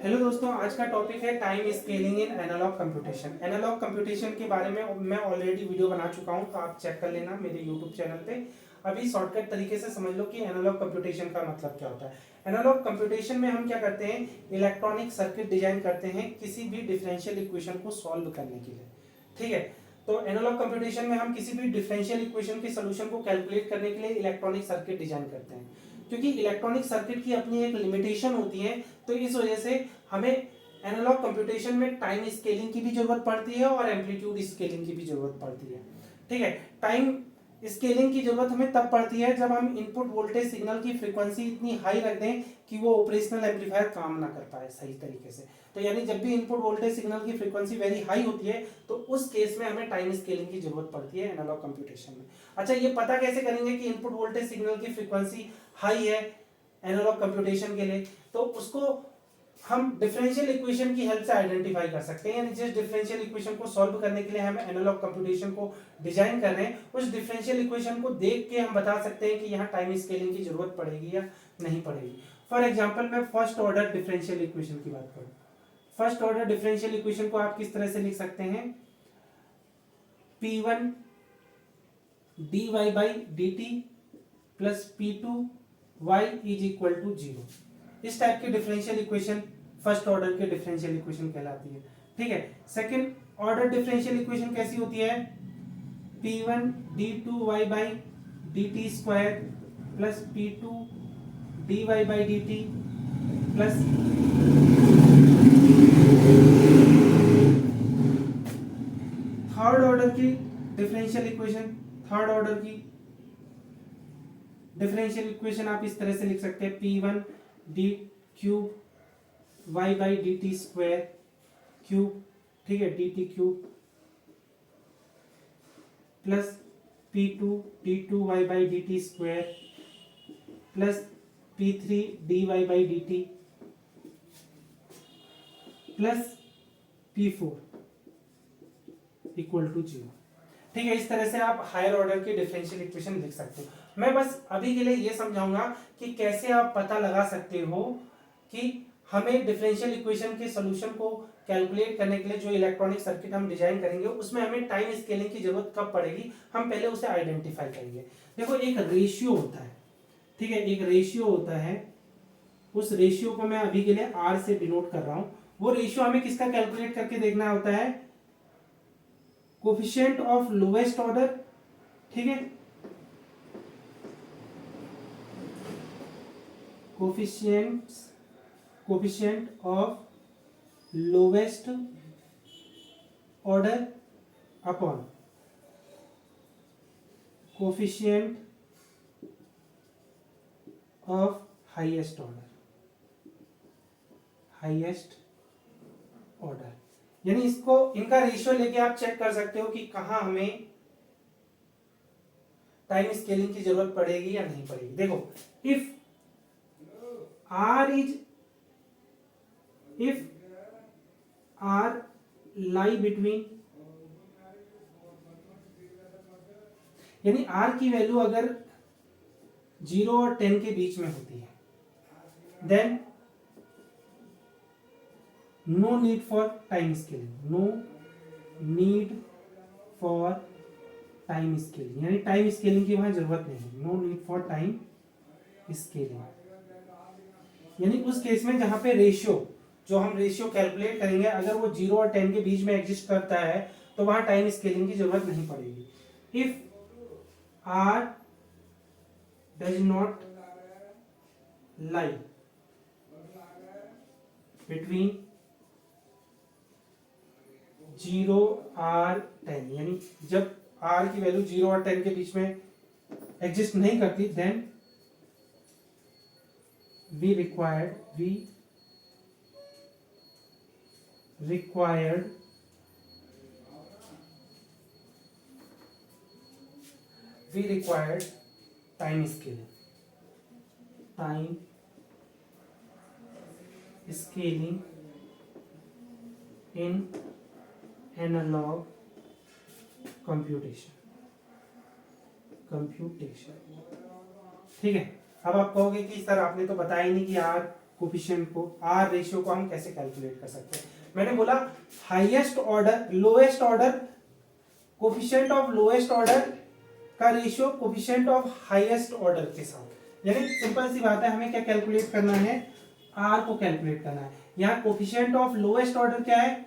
Hello दोस्तों, आज का टॉपिक है टाइम स्केलिंग इन एनालॉग कंप्यूटेशन। एनालॉग कंप्यूटेशन के बारे में मैं ऑलरेडी वीडियो बना चुका हूं, तो आप चेक कर लेना मेरे यूट्यूब चैनल पे। अभी शॉर्टकट तरीके से समझ लो कि एनालॉग कंप्यूटेशन का मतलब क्या होता है। एनालॉग कंप्यूटेशन में हम क्या करते हैं, इलेक्ट्रॉनिक सर्किट डिजाइन करते हैं किसी भी डिफरेंशियल इक्वेशन को सॉल्व करने के लिए। ठीक है, तो एनालॉग कंप्यूटेशन में हम किसी भी डिफरेंशियल इक्वेशन के सोल्यूशन को कैलकुलेट करने के लिए इलेक्ट्रॉनिक सर्किट डिजाइन करते हैं। क्योंकि इलेक्ट्रॉनिक सर्किट की अपनी एक लिमिटेशन होती है, तो इस वजह से हमें एनालॉग कंप्यूटेशन में टाइम स्केलिंग की भी जरूरत पड़ती है और एम्पलीट्यूड स्केलिंग की भी जरूरत पड़ती है। ठीक है, टाइम स्केलिंग की जरूरत हमें तब पड़ती है जब हम इनपुट वोल्टेज सिग्नल की फ्रीक्वेंसी इतनी हाई रख दें कि वो ऑपरेशनल एम्पलीफायर काम ना कर पाए सही तरीके से। तो यानी जब भी इनपुट वोल्टेज सिग्नल की फ्रीक्वेंसी वेरी हाई होती है, तो उस केस में हमें टाइम स्केलिंग की जरूरत पड़ती है एनालॉग कंप्यूटेशन में। अच्छा, ये पता कैसे करेंगे कि इनपुट वोल्टेज सिग्नल की फ्रीक्वेंसी हाई है एनालॉग कंप्यूटेशन के लिए? तो उसको हम डिफरेंशियल इक्वेशन की हेल्प से आइडेंटिफाई कर सकते हैं। यानी जिस डिफरेंशियल इक्वेशन को सॉल्व करने के लिए हम एनालॉग कंप्यूटेशन को डिजाइन कर रहे हैं, उस डिफरेंशियल इक्वेशन को देख के हम बता सकते हैं कि यहाँ टाइम स्केलिंग की जरूरत पड़ेगी या नहीं पड़ेगी। फॉर एग्जाम्पल, मैं फर्स्ट ऑर्डर डिफरेंशियल इक्वेशन की बात करूँ। फर्स्ट ऑर्डर डिफरेंशियल इक्वेशन को आप किस तरह से लिख सकते हैं? P1 dy by D T plus P2 y is equal to 0। इस टाइप की डिफरेंशियल इक्वेशन फर्स्ट ऑर्डर के डिफरेंशियल इक्वेशन कहलाती है। ठीक है, सेकंड ऑर्डर डिफरेंशियल इक्वेशन कैसी होती है? P1 d2y by D T square plus P2 dy by D T plus third order की डिफरेंशियल इक्वेशन। थर्ड ऑर्डर की डिफरेंशियल इक्वेशन आप इस तरह से लिख सकते हैं, P1 D cube Y by D T square cube, ठीक है, D T cube plus P2 d2 Y by D T square plus P3 dy by D T plus P4 equal to 0। ठीक है, इस तरह से आप हायर ऑर्डर की differential equation लिख सकते हो। मैं बस अभी के लिए ये समझाऊंगा कि कैसे आप पता लगा सकते हो कि हमें डिफरेंशियल इक्वेशन के सॉल्यूशन को कैलकुलेट करने के लिए जो इलेक्ट्रॉनिक सर्किट हम डिजाइन करेंगे उसमें हमें टाइम स्केलिंग की जरूरत कब पड़ेगी, हम पहले उसे आइडेंटिफाई करेंगे। देखो, एक रेशियो होता है, ठीक है, एक रेशियो होता है। उस रेशियो को मैं अभी के लिए आर से डिनोट कर रहा हूं। वो रेशियो हमें किसका कैलकुलेट करके देखना होता है? कोफिशिएंट ऑफ लोवेस्ट ऑर्डर, ठीक है, coefficient of lowest order upon coefficient of highest order. Highest order यानी इसको, इनका रेशियो लेके आप चेक कर सकते हो कि कहां हमें टाइम स्केलिंग की जरूरत पड़ेगी या नहीं पड़ेगी। देखो, इफ आर लाई बिटवीन, यानी आर की वैल्यू अगर 0 और 10 के बीच में होती है, then no need for time scaling. No need for time scaling, यानी टाइम स्केलिंग की वहां जरूरत नहीं है। No need for time scaling, यानी उस केस में जहां पे रेशियो, जो हम रेशियो कैलकुलेट करेंगे, अगर वो 0 और 10 के बीच में एग्जिस्ट करता है तो वहां टाइम स्केलिंग की जरूरत नहीं पड़ेगी। If R does not lie between 0 और 10, यानी जब आर की वैल्यू 0 और 10 के बीच में एग्जिस्ट नहीं करती, then we required time scaling in analog computation। ठीक है, अब आप कहोगे कि सर आपने तो बताया ही नहीं कि आर कोफिशिएंट को, आर रेशियो को हम कैसे कैलकुलेट कर सकते हैं। मैंने बोला highest order, lowest order, coefficient of lowest order का ratio coefficient of highest order के साथ। यानी सिंपल सी बात है, हमें क्या कैलकुलेट करना है, आर को कैलकुलेट करना है। यहाँ कोफिशिएंट ऑफ लोएस्ट ऑर्डर क्या है,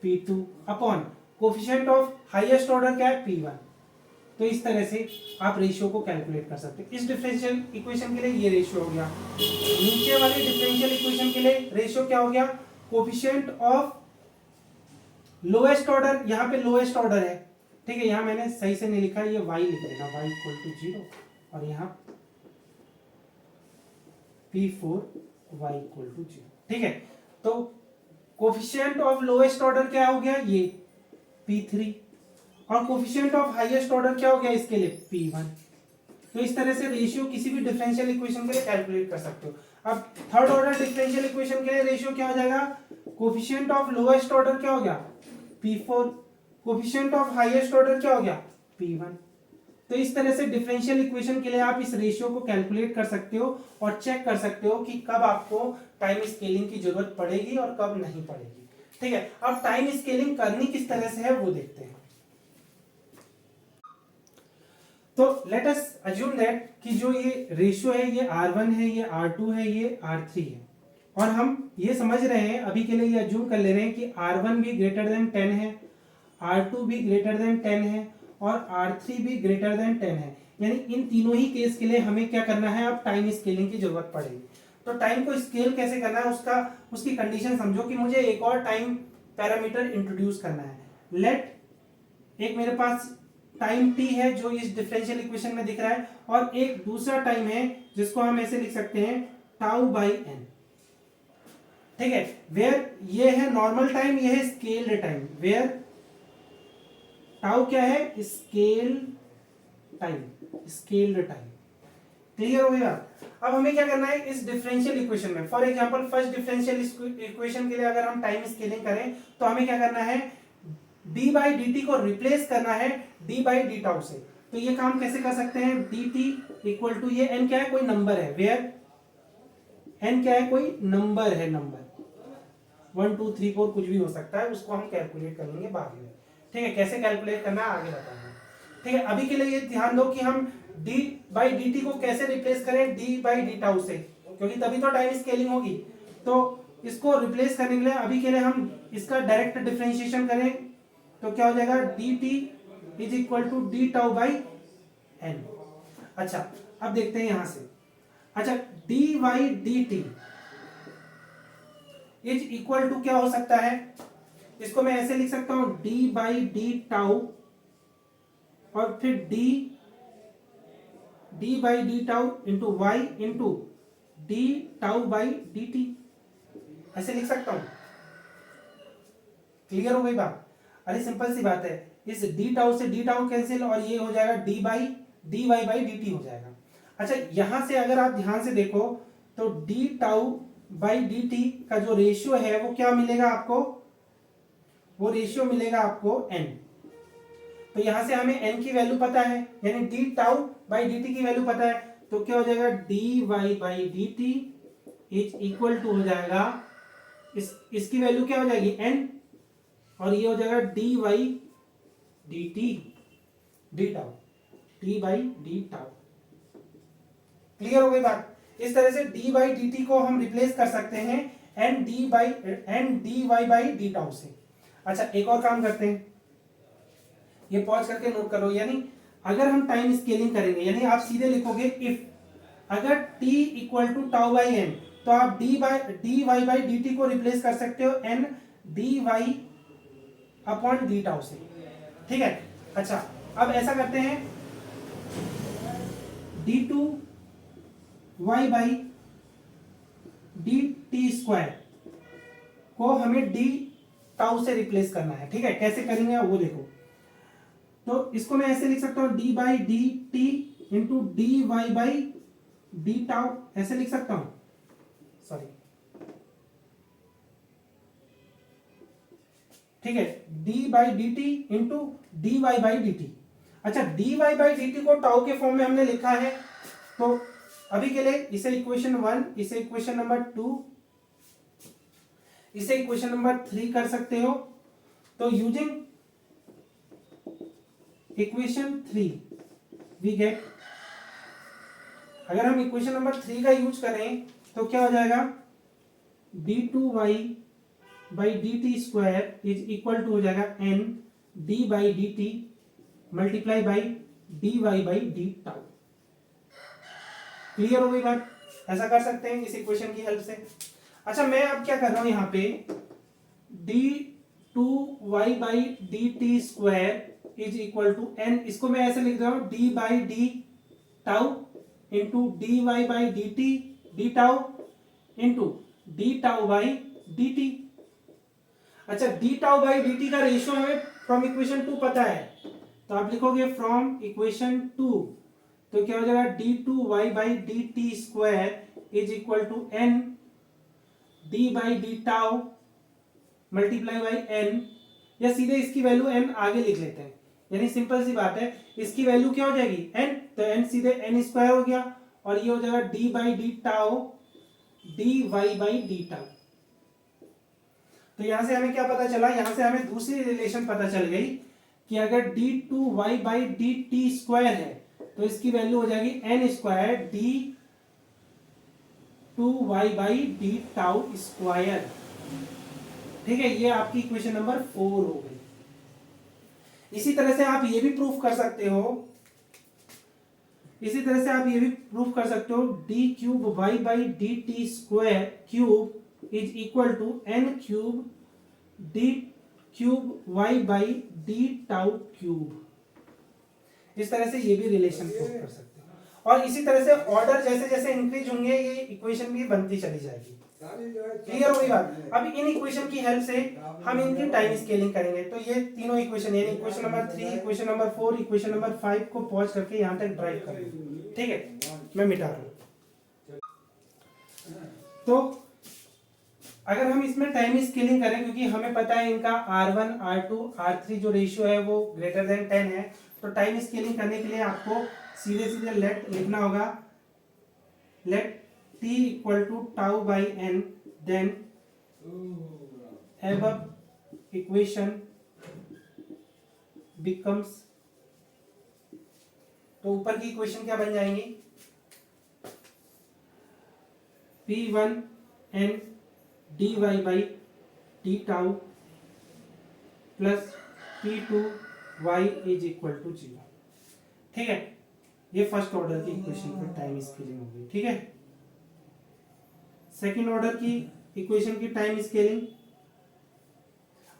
P2 upon coefficient of highest order क्या है, P1। तो इस तरह से आप रेशियो को कैलकुलेट कर सकते हैं। इस डिफरेंशियल इक्वेशन के लिए ये रेशियो हो गया। नीचे वाली डिफरेंशियल इक्वेशन के लिए रेशियो क्या हो गया, कोफिशिएंट ऑफ लोएस्ट ऑर्डर, यहाँ पे लोएस्ट ऑर्डर है, ठीक है, यहाँ मैंने सही से नहीं लिखा, ये y लिख देना, y इक्वल टू 0 और यहाँ P4 y इक्वल टू 0, ठीक है। तो कोफिशिएंट ऑफ लोएस्ट ऑर्डर क्या हो गया, ये P3 और कोफिशिएंट ऑफ हाईएस्ट ऑर्डर क्या हो गया इसके लिए, P1। तो इस तरह से रेशियो किसी भी डिफरेंशियल इक्वेशन के लिए कैलकुलेट कर सकते हो। अब थर्ड ऑर्डर डिफरेंशियल इक्वेशन के लिए रेशियो क्या हो जाएगा, कोफिशिएंट ऑफ लोएस्ट ऑर्डर क्या हो गया, P4, coefficient of highest order क्या हो गया, P1। तो इस तरह से डिफरेंशियल इक्वेशन के लिए आप इस रेशियो को कैलकुलेट कर सकते हो और चेक कर सकते हो कि कब आपको टाइम स्केलिंग की जरूरत पड़ेगी और कब नहीं पड़ेगी, ठीक है। अब टाइम स्केलिंग करनी किस तरह से है वो देखते हैं। तो लेट अस अज्यूम दैट कि जो ये रेशियो है ये R1 है, ये R2 है, ये R3 है, और हम ये समझ रहे हैं अभी के लिए, ये अज्यूम कर ले रहे हैं कि R1 भी ग्रेटर देन 10 है, R2 भी ग्रेटर देन 10 है और R3 भी ग्रेटर देन 10 है। यानी इन तीनों ही केस के लिए हमें क्या करना है, अब टाइम स्केलिंग की जरूरत पड़ेगी। तो टाइम को स्केल कैसे करना है, उसकी कंडीशन समझो कि मुझे एक और टाइम पैरामीटर इंट्रोड्यूस करना है। लेट एक मेरे पास टाइम t है जो इस डिफरेंशियल इक्वेशन में दिख रहा है, और एक दूसरा टाइम है जिसको हम ऐसे लिख सकते हैं टाउ बाई n, ठीक है। वेयर ये है नॉर्मल टाइम, ये है स्केल्ड टाइम, वेयर टाउ क्या है, scale time, scaled time. Clear हो गया। अब हमें क्या करना है इस डिफरेंशियल इक्वेशन में, for example first differential equation के लिए अगर हम टाइम स्केलिंग करें तो हमें क्या करना है, डी बाई डी टी को रिप्लेस करना है डी बाई डी टाउ से। तो ये काम कैसे कर सकते हैं, डी टी इक्वल टू, ये एन क्या है, कोई नंबर है, वेयर एन क्या है, कोई नंबर है, नंबर 1 2 3 4 कुछ भी हो सकता है, उसको हम कैलकुलेट करेंगे बाद में, ठीक है। कैसे कैलकुलेट करना है आगे बताऊंगा, ठीक है। अभी के लिए ये ध्यान दो कि हम डी बाई डी टी को कैसे रिप्लेस करें डी बाई डी टाउ से, क्योंकि तभी तो टाइम स्केलिंग होगी। तो इसको रिप्लेस करने के लिए अभी के लिए हम इसका डायरेक्ट डिफरेंशिएशन करें तो क्या हो जाएगा, D T is equal to D tau by N. अच्छा अब देखते हैं यहां से, अच्छा D by D T is equal to क्या हो सकता है, इसको मैं ऐसे लिख सकता हूं डी बाई डी टाउ और फिर D by D tau into Y into D tau by D T, ऐसे लिख सकता हूं। क्लियर हो गई बात। अरे सिंपल सी बात है, इस डी टाउ से डी टाउ कैंसिल और ये हो जाएगा D by D Y by D T हो जाएगा। अच्छा यहां से अगर आप ध्यान से देखो तो D tau by D T का जो रेशियो है वो क्या मिलेगा आपको, वो रेशियो मिलेगा आपको n। तो यहां से हमें n की वैल्यू पता है, यानी D tau by D T की वैल्यू पता है, तो क्या हो जाएगा D Y by D T is equal to हो जाएगा, इसकी वैल्यू क्या हो जाएगी n, और ये हो जाएगा D Y D T D tau, D by D tau. Clear हो गई बात। इस तरह से डी बाई डी टी को हम रिप्लेस कर सकते हैं N D Y by D tau से। अच्छा एक और काम करते हैं, ये पॉज करके नोट करो, यानी अगर हम टाइम स्केलिंग करेंगे, यानी आप सीधे लिखोगे इफ अगर t equal to tau by N, तो आप D Y by D T को रिप्लेस कर सकते हो N D Y upon D tau से, ठीक है। अच्छा अब ऐसा करते हैं D two Y by D T square को हमें डी टाउ से रिप्लेस करना है, ठीक है। कैसे करेंगे वो देखो, तो इसको मैं ऐसे लिख सकता हूं D by D T into D Y by D tau, ऐसे लिख सकता हूं, सॉरी ठीक है, D by D T into D Y by D T. अच्छा D Y by D T को टाउ के फॉर्म में हमने लिखा है, तो अभी के लिए इसे इक्वेशन 1, इसे इक्वेशन नंबर 2 इसे इक्वेशन नंबर 3 कर सकते हो। तो यूजिंग इक्वेशन 3 वी गेट, अगर हम इक्वेशन नंबर 3 का यूज करें तो क्या हो जाएगा, d2y by D T square is equal to हो जाएगा n d by D T multiply by dy by D tau. Clear हो गई बात? ऐसा कर सकते हैं इस इक्वेशन की हेल्प से। अच्छा, मैं अब क्या कर रहा हूं यहाँ पे, d2y by D T square is equal to n, इसको मैं ऐसे लिख रहा हूं d by D tau into D Y by D T D tau into D tau by D T. अच्छा, D tau by D T का ratio हमें from equation 2 पता है, तो आप लिखोगे फ्रॉम इक्वेशन 2, तो क्या हो जाएगा, D two Y by D T square is equal to N D by D tau multiply by N, या सीधे इसकी वैल्यू एन आगे लिख लेते हैं, यानी सिंपल सी बात है, इसकी वैल्यू क्या हो जाएगी एन, तो एन सीधे एन स्क्वायर हो गया, और ये हो जाएगा D by D tau D Y by D tau. तो यहां से हमें क्या पता चला, यहां से हमें दूसरी रिलेशन पता चल गई कि अगर D two Y by D T square है तो इसकी वैल्यू हो जाएगी N square D two Y by D tau square. ठीक है, ये आपकी इक्वेशन नंबर 4 हो गई। इसी तरह से आप ये भी प्रूफ कर सकते हो, इसी तरह से आप ये भी प्रूफ कर सकते हो, D cube Y by D T square cube is equal to N cube D cube Y by D tau cube. इस तरह से ये भी रिलेशन प्रूफ कर सकते हैं, और इसी तरह से ऑर्डर जैसे जैसे इंक्रीज होंगे ये इक्वेशन भी बनती चली जाएगी। क्लियर हो गई बात? अब इन इक्वेशन की हेल्प से हम इनकी टाइम स्केलिंग करेंगे। तो ये तीनों इक्वेशन, यानी equation number 3, equation number 4, equation number 5 को पॉज करके यहाँ तक ड्राइव करेंगे। ठीक है, मैं मिटा रहा हूँ। तो अगर हम इसमें टाइम स्केलिंग करें, क्योंकि हमें पता है इनका R1, R2, R3 जो रेशियो है वो ग्रेटर देन 10 है, तो टाइम स्केलिंग करने के लिए आपको सीधे सीधे लेट लिखना होगा, let t equal to tau by n, then above equation becomes, तो ऊपर की इक्वेशन क्या बन जाएंगी, p1 n dy by D tau plus p2 y is equal to 0। ठीक है, ये फर्स्ट ऑर्डर की इक्वेशन पर टाइम स्केलिंग हो गई। ठीक है, सेकेंड ऑर्डर की इक्वेशन की टाइम स्केलिंग,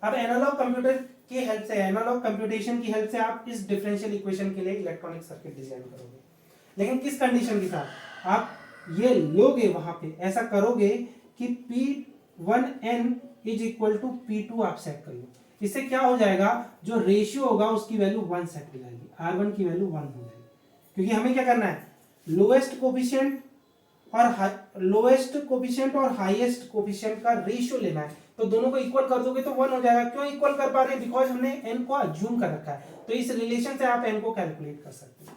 अब एनालॉग कंप्यूटर की हेल्प से, एनालॉग कंप्यूटेशन की हेल्प से आप इस डिफरेंशियल इक्वेशन के लिए इलेक्ट्रॉनिक सर्किट डिजाइन करोगे, लेकिन किस कंडीशन के साथ, आप ये लोगे वहां पे, ऐसा करोगे कि P1n is equal to P2 आप सेट कर लो। इससे क्या हो जाएगा, जो रेशियो होगा उसकी वैल्यू 1 सेट हो जाएगी, R1 की वैल्यू 1 हो जाएगी, क्योंकि हमें क्या करना है, लोएस्ट कोफिशिएंट और हाईएस्ट कोफिशिएंट का रेशियो लेना है, तो दोनों को इक्वल कर दोगे तो 1 हो जाएगा। क्यों इक्वल कर पा रहे हैं, बिकॉज हमने n को अज्यूम कर रखा है, तो इस रिलेशन से आप n को कैलकुलेट कर सकते हैं।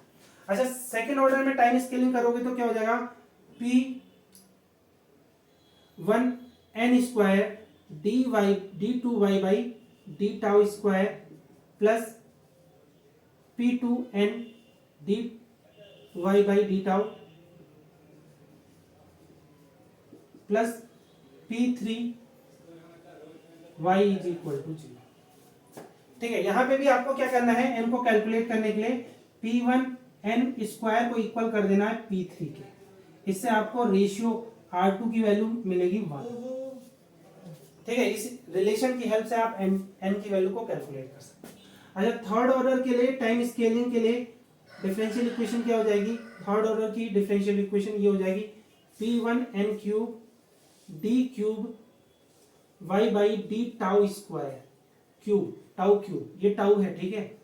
अच्छा, सेकंड ऑर्डर में टाइम स्केलिंग करोगे तो क्या हो जाएगा, P1n square d2y by D tau square plus P2n dy by D tau plus P3 y is equal to 0। ठीक है, यहां पे भी आपको क्या करना है, n को कैलकुलेट करने के लिए P1n स्क्वायर को इक्वल कर देना है P3 के, इससे आपको रेशियो R2 की वैल्यू मिलेगी 1। ठीक है, इस रिलेशन की हेल्प से आप n की वैल्यू को कैलकुलेट कर सकते हैं। अच्छा, थर्ड ऑर्डर के लिए टाइम स्केलिंग के लिए डिफरेंशियल इक्वेशन क्या हो जाएगी, थर्ड ऑर्डर की डिफरेंशियल इक्वेशन ये हो जाएगी, P1n cube D cube y by D tau square cube, tau cube, ये टाउ है। ठीक है,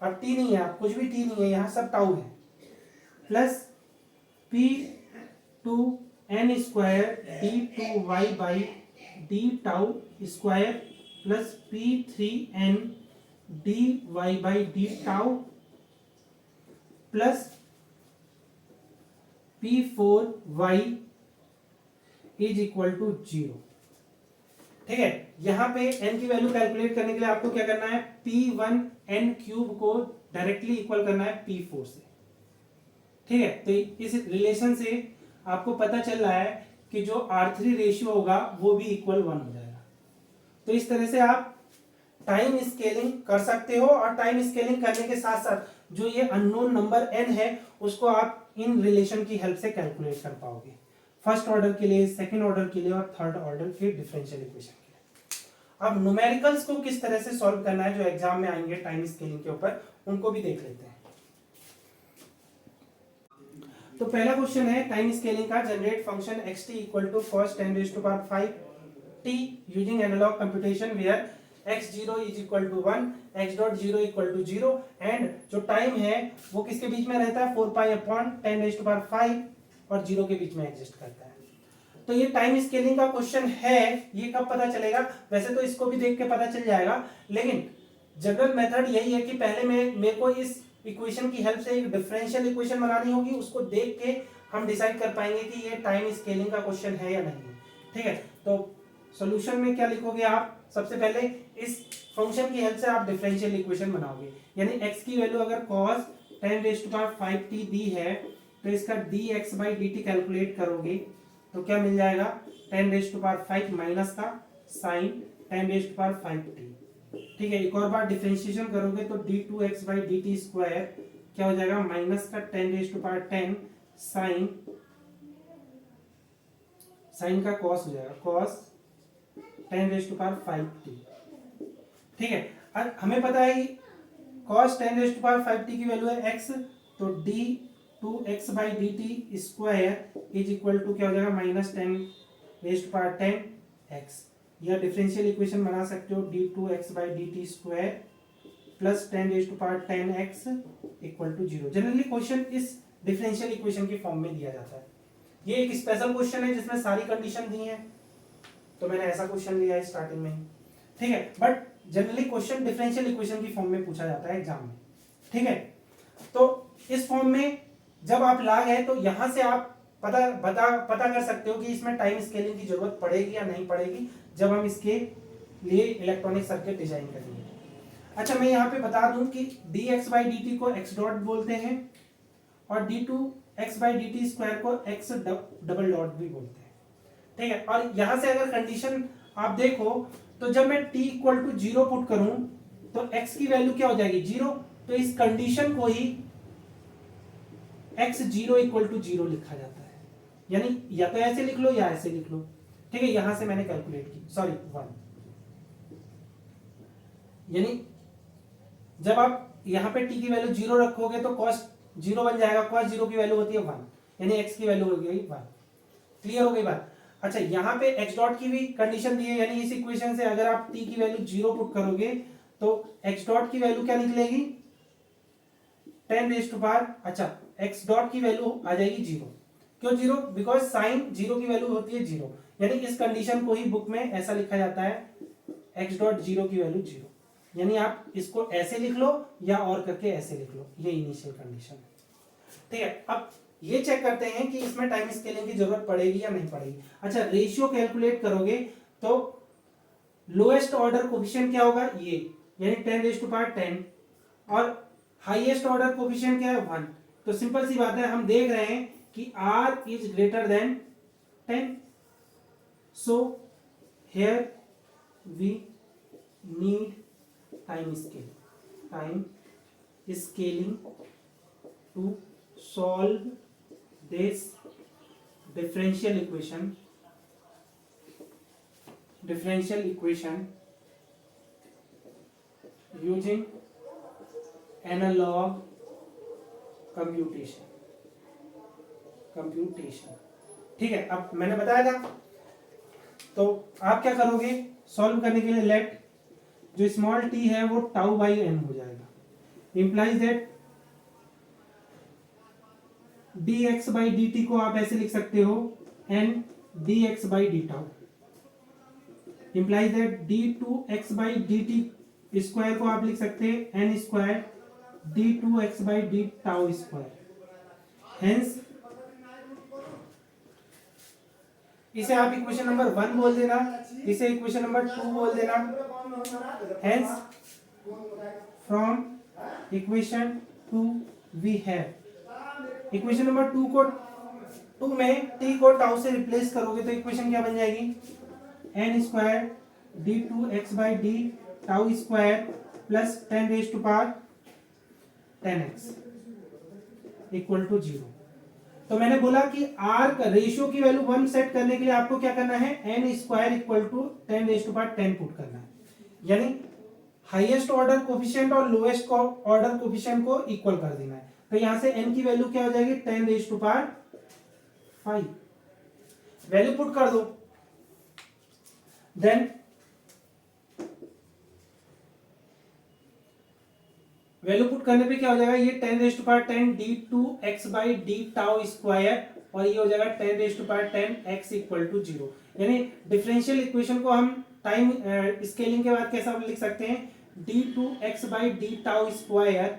अब t नहीं है, आप कुछ भी t नहीं है, यहां सब टाउ है, plus P2n square d2y by D tau square plus P3n dy by D tau plus P4y is equal to 0। ठीक है, यहाँ पे n की वैल्यू कैलकुलेट करने के लिए आपको क्या करना है, P1 n क्यूब को डायरेक्टली इक्वल करना है P4 से। ठीक है, तो इस रिलेशन से आपको पता चल रहा है कि जो R3 रेशियो होगा वो भी इक्वल 1 हो जाएगा। तो इस तरह से आप टाइम स्केलिंग कर सकते हो, और टाइम स्केलिंग करने के साथ साथ जो ये अननोन नंबर n है उसको आप इन रिलेशन की हेल्प से कैलकुलेट कर पाओगे, फर्स्ट ऑर्डर के लिए, सेकंड ऑर्डर के लिए और थर्ड ऑर्डर के डिफरेंशियल इक्वेशन के लिए। अब न्यूमेरिकल्स को किस तरह से सॉल्व करना है जो एग्जाम में आएंगे टाइम स्केलिंग के ऊपर, उनको भी देख लेते हैं। तो पहला क्वेश्चन है टाइम स्केलिंग का, generate function xt equal to cos 10⁵t using analogue computation where x0 is equal to 1, x.0 equal to 0 and जो टाइम है वो किसके बीच में रहता है, 4π/10⁵ और 0 के बीच में एग्जिस्ट करता है। तो ये टाइम स्केलिंग का क्वेश्चन है, ये कब पता चलेगा, वैसे तो इसको भी देख के पता चल जाएगा, लेकिन जनरल मेथड यही है कि पहले मेरे को इस इक्वेशन की हेल्प से एक डिफरेंशियल इक्वेशन बनानी होगी, उसको देख के हम डिसाइड कर पाएंगे कि ये टाइम स्केलिंग का क्वेश्चन है या नहीं। ठीक है, तो सॉल्यूशन में क्या लिखोगे आप, सबसे पहले इस फंक्शन की हेल्प से आप डिफरेंशियल इक्वेशन बनाओगे, यानी x की वैल्यू अगर cos 10⁵t दी है तो इसका dx/dt कैलकुलेट करोगे तो क्या मिल जाएगा, 10⁵ माइनस का साइन 10⁵t। ठीक है, एक और बार डिफरेंशिएशन करोगे तो d2x/dt स्क्वायर क्या हो जाएगा, माइनस का 10⁻10 साइन का cos हो जाएगा, cos 10⁵t। ठीक है, अब हमें पता है cos 10⁵t की वैल्यू है x, तो d2x/dt square is equal to क्या हो जाएगा, माइनस 10⁻10x, या डिफरेंशियल इक्वेशन बना सकते हो d2x/dt square plus 10⁻10x equal to 0। Generally question इस डिफरेंशियल इक्वेशन की फॉर्म में दिया जाता है। ये एक स्पेशल क्वेश्चन है जिसमें सारी कंडीशन दी है, तो मैंने ऐसा क्वेश्चन लिया है स्टार्टिंग में ही। ठीक है, but generally question differential equation की फॉर्म में पूछा जाता है एग्जाम में। ठीक है, तो इस फॉर्म में जब आप ला गए तो यहां से आप पता कर सकते हो कि इसमें टाइम स्केलिंग की जरूरत पड़ेगी या नहीं पड़ेगी जब हम इसके लिए इलेक्ट्रॉनिक सर्किट डिजाइन करेंगे। अच्छा, मैं यहाँ पे बता दूं कि dx/dt को x डॉट बोलते हैं और d2x/dt स्क्वायर को x डबल डॉट भी बोलते हैं। ठीक है, और यहां से अगर कंडीशन आप देखो तो जब मैं t इक्वल टू 0 पुट करूं तो x की वैल्यू क्या हो जाएगी, 0, तो इस कंडीशन को ही x0 इक्वल टू 0 लिखा जाता है, यानी या तो ऐसे लिख लो या ऐसे लिख लो। ठीक है, यहां से मैंने कैलकुलेट की, सॉरी 1, यानी जब आप यहां पे t की वैल्यू 0 रखोगे तो cos 0 बन जाएगा, cos 0 की वैल्यू होती है 1, यानी x की वैल्यू हो गई 1। क्लियर हो गई बात। अच्छा, यहाँ पे x डॉट की भी कंडीशन दी है, यानी इस इक्वेशन से अगर आप t की वैल्यू 0 पुट करोगे तो x डॉट की वैल्यू क्या निकलेगी, 10⁻, अच्छा x डॉट की वैल्यू आ जाएगी 0। क्यों 0, बिकॉज साइन 0 की वैल्यू होती है 0, यानी इस कंडीशन को ही बुक में ऐसा लिखा जाता है x डॉट 0 की वैल्यू 0, यानी आप इसको ऐसे लिख लो या और करके ऐसे लिख लो, ये इनिशियल कंडीशन है। ठीक है, अब ये चेक करते हैं कि इसमें टाइम स्केलिंग की जरूरत पड़ेगी या नहीं पड़ेगी। अच्छा, रेशियो कैलकुलेट करोगे तो लोएस्ट ऑर्डर कोफिशिएंट क्या होगा, ये यानी 10⁻10, और हाईएस्ट ऑर्डर कोफिशिएंट क्या है, 1। तो सिंपल सी बात है, हम देख रहे हैं कि r is greater than 10, so here we need time scaling to solve this differential equation using analog computation। ठीक है, अब मैंने बताया था, तो आप क्या करोगे सॉल्व करने के लिए, लेट जो स्मॉल t है वो τ/n हो जाएगा, इंप्लाइज दैट dx/dt को आप ऐसे लिख सकते हो n dx/d tau, implies that d2x/dt square को आप लिख सकते हैं n square d2x/d tau square. Hence इसे आप इक्वेशन नंबर 1 बोल देना, इसे इक्वेशन नंबर 2 बोल देना। Hence from equation 2 we have, equation number 2 को 2 में t को टाउ से रिप्लेस करोगे तो इक्वेशन क्या बन जाएगी, n square d2x by D tau square plus 10 raise to power 10x equal to 0। तो मैंने बोला कि r का रेशियो की वैल्यू 1 सेट करने के लिए आपको क्या करना है, n square equal to 10 raise to power 10 put करना है, यानी हाईएस्ट ऑर्डर कोफिशिएंट और लोएस्ट ऑर्डर कोफिशिएंट को इक्वल कर देना है। तो यहां से n की वैल्यू क्या हो जाएगी, 10 raise to power 5, value put कर दो। देन वैल्यू पुट करने पे क्या हो जाएगा, ये 10 raise to power 10 d2x by D tau square और ये हो जाएगा 10 raise to power 10 x equal to 0। यानी डिफरेंशियल इक्वेशन को हम टाइम स्केलिंग के बाद कैसा लिख सकते हैं, d2x by D tau square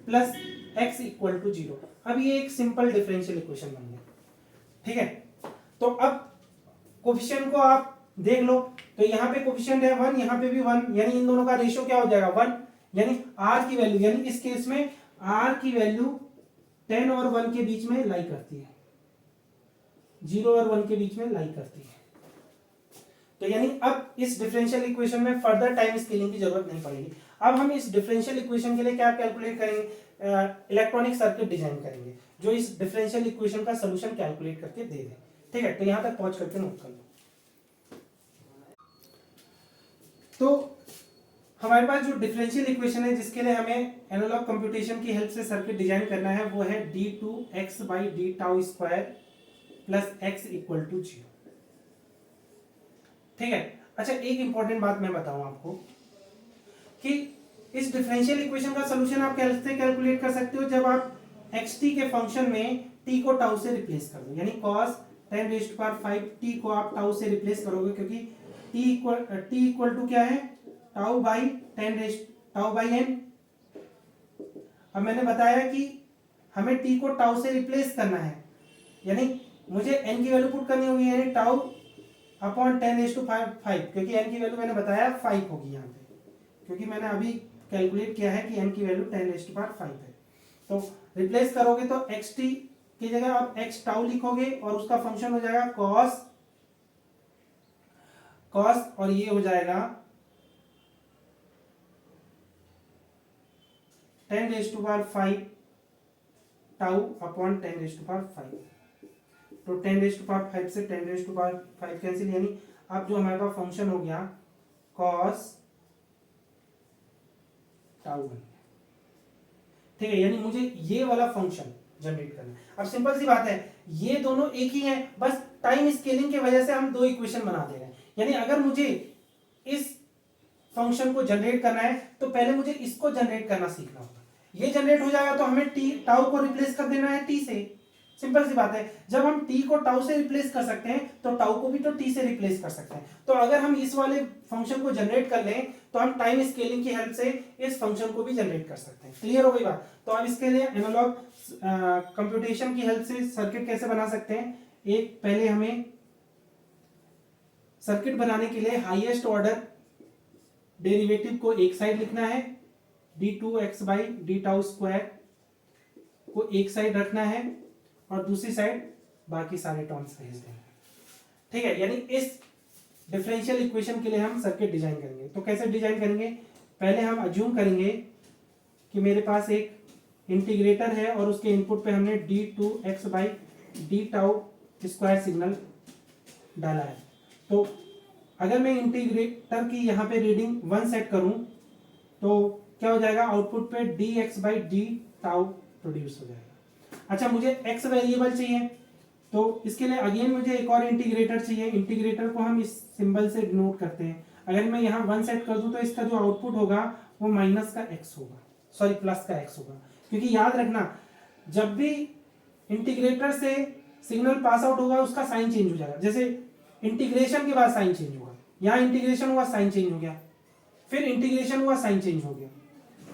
plus x equal to 0। अब ये एक सिंपल डिफरेंशियल इक्वेशन बन गया, ठीक है। तो अब कोफिशिएंट को आप देख लो, तो यहाँ पे कोफिशिएंट है 1, यहाँ पे भी 1, यानी इन दोनों का रेशियो क्या हो जाएगा 1, यानी r की वैल्यू, यानी इस केस में r की वैल्यू 10 और 1 के बीच में लाई करती है, 0 और 1 के बीच में लाई करती है। तो यानी अब इस डिफरेंशियल इक्वेशन में फर्दर टाइम स्केलिंग की जरूरत नहीं पड़ेगी। अब हम इस डिफरेंशियल इक्वेशन के लिए क्या कैलकुलेट करेंगे, इलेक्ट्रॉनिक सर्किट डिजाइन करेंगे जो इस डिफरेंशियल इक्वेशन का सोल्यूशन कैलकुलेट करके दे दे, ठीक है। तो यहां तक पहुंच करके नोट कर लो। तो हमारे पास जो डिफरेंशियल इक्वेशन है जिसके लिए हमें एनालॉग कंप्यूटेशन की हेल्प से सर्किट डिजाइन करना है वो है d2x by D tau square plus x equal to 0, ठीक है। अच्छा, एक इंपॉर्टेंट बात मैं बताऊं आपको कि इस डिफरेंशियल इक्वेशन का सोल्यूशन आप कैसे कैलकुलेट कर सकते हो, जब आप xt के फंक्शन में t को टाउ से रिप्लेस कर दो, यानी cos 10 raise to power 5 t को आप टाउ से रिप्लेस करोगे, क्योंकि t इक्वल टू क्या है, tau by 10 raise tau by n। अब मैंने बताया कि हमें t को टाउ से रिप्लेस करना है, यानी मुझे n की वैल्यू पुट करनी होगी, यानी टाउ अपॉन 10 रेज़ टू 5, क्योंकि n की वैल्यू मैंने बताया 5 होगी यहाँ पे, क्योंकि मैंने अभी कैलकुलेट किया है कि n की वैल्यू 10 रेज़ टू पावर 5 है। तो रिप्लेस करोगे तो xt की जगह आप x टाउ लिखोगे और उसका फंक्शन हो जाएगा cos और ये हो जाएगा 10 raise to power 5 tau upon 10 raise to power 5। तो 10 रेज़ टू पावर 5 से 10 रेज़ टू पावर 5 कैंसिल, यानी अब जो हमारे पास फंक्शन हो गया cos टाउ बन गया, ठीक है। यानी मुझे ये वाला फंक्शन जनरेट करना है। अब सिंपल सी बात है, ये दोनों एक ही हैं, बस टाइम स्केलिंग की वजह से हम दो इक्वेशन बना दे रहे हैं। यानी अगर मुझे इस फंक्शन को जनरेट करना है तो पहले मुझे इसको जनरेट करना सीखना होगा। ये जनरेट हो जाएगा तो हमें टाउ को रिप्लेस कर देना है t से, सिंपल सी बात है। जब हम t को टाउ से रिप्लेस कर सकते हैं तो टाउ को भी तो t से रिप्लेस कर सकते हैं। तो अगर हम इस वाले फंक्शन को जनरेट कर लें तो हम टाइम स्केलिंग की हेल्प से इस फंक्शन को भी जनरेट कर सकते हैं। क्लियर हो गई बात। तो अब इसके लिए एनालॉग कंप्यूटेशन की हेल्प से सर्किट कैसे बना सकते हैं, एक पहले हमें सर्किट बनाने के लिए हाईएस्ट ऑर्डर डेरिवेटिव को एक साइड लिखना है, d2x by D tau square को एक साइड रखना है और दूसरी साइड बाकी सारे टर्म्स भेज देना है, ठीक है। यानी इस डिफरेंशियल इक्वेशन के लिए हम सर्किट डिजाइन करेंगे। तो कैसे डिजाइन करेंगे, पहले हम अज्यूम करेंगे कि मेरे पास एक इंटीग्रेटर है और उसके इनपुट पे हमने d2x by D tau square signal डाला है। तो अगर मैं इंटीग्रेटर की यहाँ पे रीडिंग 1 सेट करूं तो क्या हो जाएगा, आउटपुट पे dx by D tau produce हो जाएगा। अच्छा, मुझे x वेरिएबल चाहिए तो इसके लिए अगेन मुझे एक और इंटीग्रेटर चाहिए। इंटीग्रेटर को हम इस सिंबल से डिनोट करते हैं। अगर मैं यहाँ 1 सेट कर दूं तो इसका जो आउटपुट होगा वो माइनस का x होगा, सॉरी प्लस का x होगा, क्योंकि याद रखना जब भी इंटीग्रेटर से सिग्नल पास आउट होगा उसका साइन चेंज हो जाएगा। जैसे इंटीग्रेशन के बाद साइन चेंज होगा, यहाँ इंटीग्रेशन हुआ साइन चेंज हो गया, फिर इंटीग्रेशन हुआ साइन चेंज हो गया,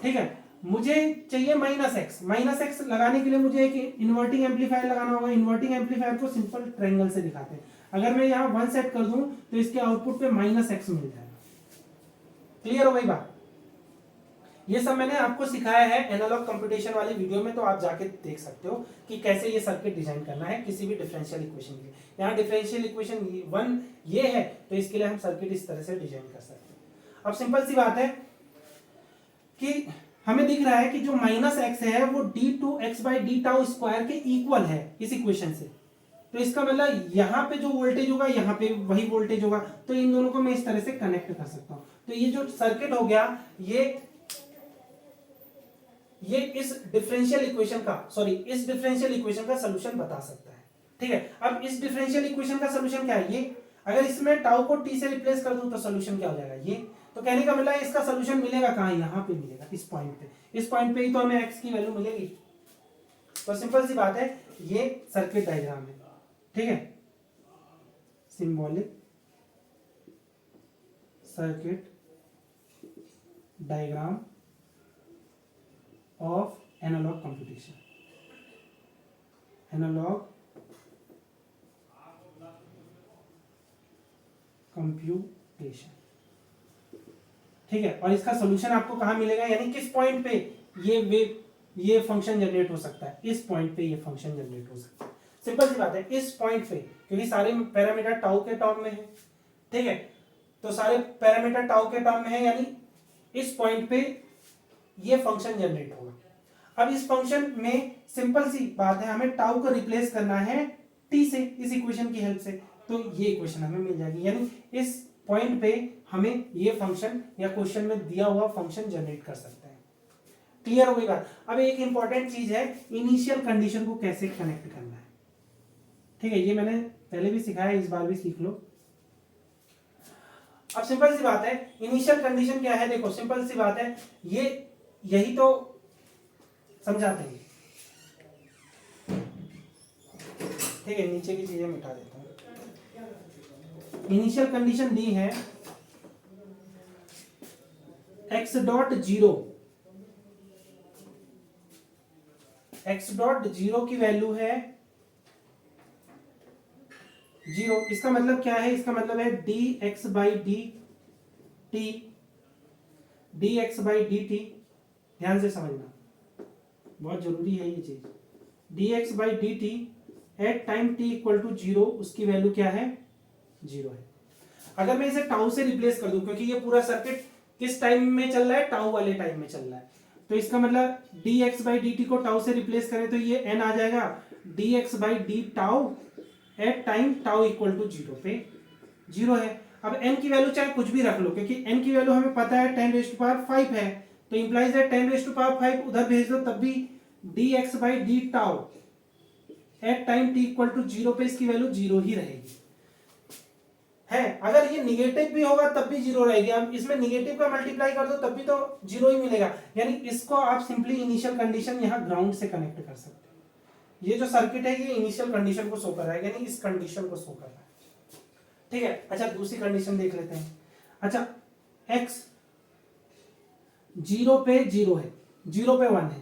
ठीक है। मुझे चाहिए -x। -x लगाने के लिए मुझे एक इन्वर्टिंग एम्पलीफायर लगाना होगा। इन्वर्टिंग एम्पलीफायर को सिंपल ट्रायंगल से दिखाते हैं। अगर मैं यहाँ 1 सेट कर दूं तो इसके आउटपुट पे -x मिल जाएगा। क्लियर हो गई बात? ये सब मैंने आपको सिखाया है एनालॉग कंप्यूटेशन वाली वीडियो में, तो आप जाके देख सकते हो कि कैसे ये सर्किट डिजाइन करना है किसी भी डिफरेंशियल इक्वेशन के लिए। यहाँ डिफरेंशियल इक्वेशन 1 ये है, तो इसके लिए हम सर्किट इस तरह से डिजाइन कर सकते हैं। अब सिंपल सी बात है कि हमें दिख रहा है कि जो -x है वो d2x/d के इक्वल है इस इक्वेशन से। तो इसका मतलब यहाँ पे जो वोल्टेज होगा यहाँ पे वही वोल्टेज होगा, तो इन दोनों को मैं इस तरह से कनेक्ट कर सकता हूं। तो ये जो सर्किट हो गया ये इस डिफरेंशियल इक्वेशन का सॉल्यूशन बता सकता है। ठीक है, अब इस डिफरेंशियल इक्वेशन का सॉल्यूशन क्या है? ये अगर इसमें टाउ को टी से रिप्लेस कर दूं तो सॉल्यूशन क्या हो जाएगा? ये तो कहने का मतलब है इसका सॉल्यूशन मिलेगा कहां? यहां पे मिलेगा, इस पॉइंट पे। इस पॉइंट पे ही तो हमें एक्स की वैल्यू मिलेगी। तो सिंपल सी बात है, ये सर्किट डायग्राम है। ठीक है, symbolic circuit diagram of analogue computation. Analogue computation, ठीक है। और इसका सॉल्यूशन आपको कहां मिलेगा, यानी किस पॉइंट पे ये फंक्शन जनरेट हो सकता है? इस पॉइंट पे ये फंक्शन जनरेट हो सकता है। सिंपल सी बात है, इस पॉइंट पे, क्योंकि सारे पैरामीटर टाउ के टर्म में है। ठीक है, तो सारे पैरामीटर टाउ के टर्म में है, यानी इस पॉइंट पे ये फंक्शन जनरेट होगा। अब इस फंक्शन में सिंपल सी बात है, हमें टाउ को रिप्लेस करना है टी से, इस इक्वेशन की हेल्प से। तो ये इक्वेशन हमें मिल जाएगी, यानी इस पॉइंट पे हमें ये फंक्शन या क्वेश्चन में दिया हुआ फंक्शन जनरेट कर सकते हैं। क्लियर हो गई बात? अब एक इंपॉर्टेंट चीज है, इनिशियल कंडीशन को कैसे कनेक्ट करना है। ठीक है, ये मैंने पहले भी सिखाया, इस बार भी सीख लो। अब सिंपल सी बात है, इनिशियल कंडीशन क्या है? देखो सिंपल सी बात है, ये यही तो समझाते हैं। ठीक है, नीचे की चीजें मिटा देता हूं। इनिशियल कंडीशन दी है x.0 की वैल्यू है 0। इसका मतलब क्या है? इसका मतलब है dx/dt। ध्यान से समझना, बहुत जरूरी है ये चीज। dx/dt at time t equal to 0, उसकी वैल्यू क्या है? 0 है। अगर मैं इसे टाउ से रिप्लेस कर दूं, क्योंकि ये पूरा सर्किट किस टाइम में चल रहा है? टाउ वाले टाइम में चल रहा है। तो इसका मतलब dx/dt को टाउ से रिप्लेस करें तो ये n आ जाएगा, dx/d tau at time tau equal to 0 पे 0 है। अब n की वैल्यू चाहे कुछ भी रख लो, क्योंकि n की वैल्यू हमें पता है 10⁵ है, तो इंप्लाइज है 10⁵ उधर भेज दो तब भी dx/d tau at time t equal to 0 पे इसकी वैल्यू 0 ही रहेगी है। अगर ये निगेटिव भी होगा तब भी 0 रहेगी। अब इसमें निगेटिव का मल्टीप्लाई कर दो तब भी तो 0 ही मिलेगा, यानी इसको आप सिंपली इनिशियल कंडीशन यहाँ ग्राउंड से कनेक्ट कर सकते हो। ये जो सर्किट है ये इनिशियल कंडीशन को शो कर रहा है, यानी इस कंडीशन को शो कर रहा है। ठीक है, अच्छा दूसरी कंडीशन देख लेते हैं। अच्छा, x 0 पे 0 है, 0 पे 1 है,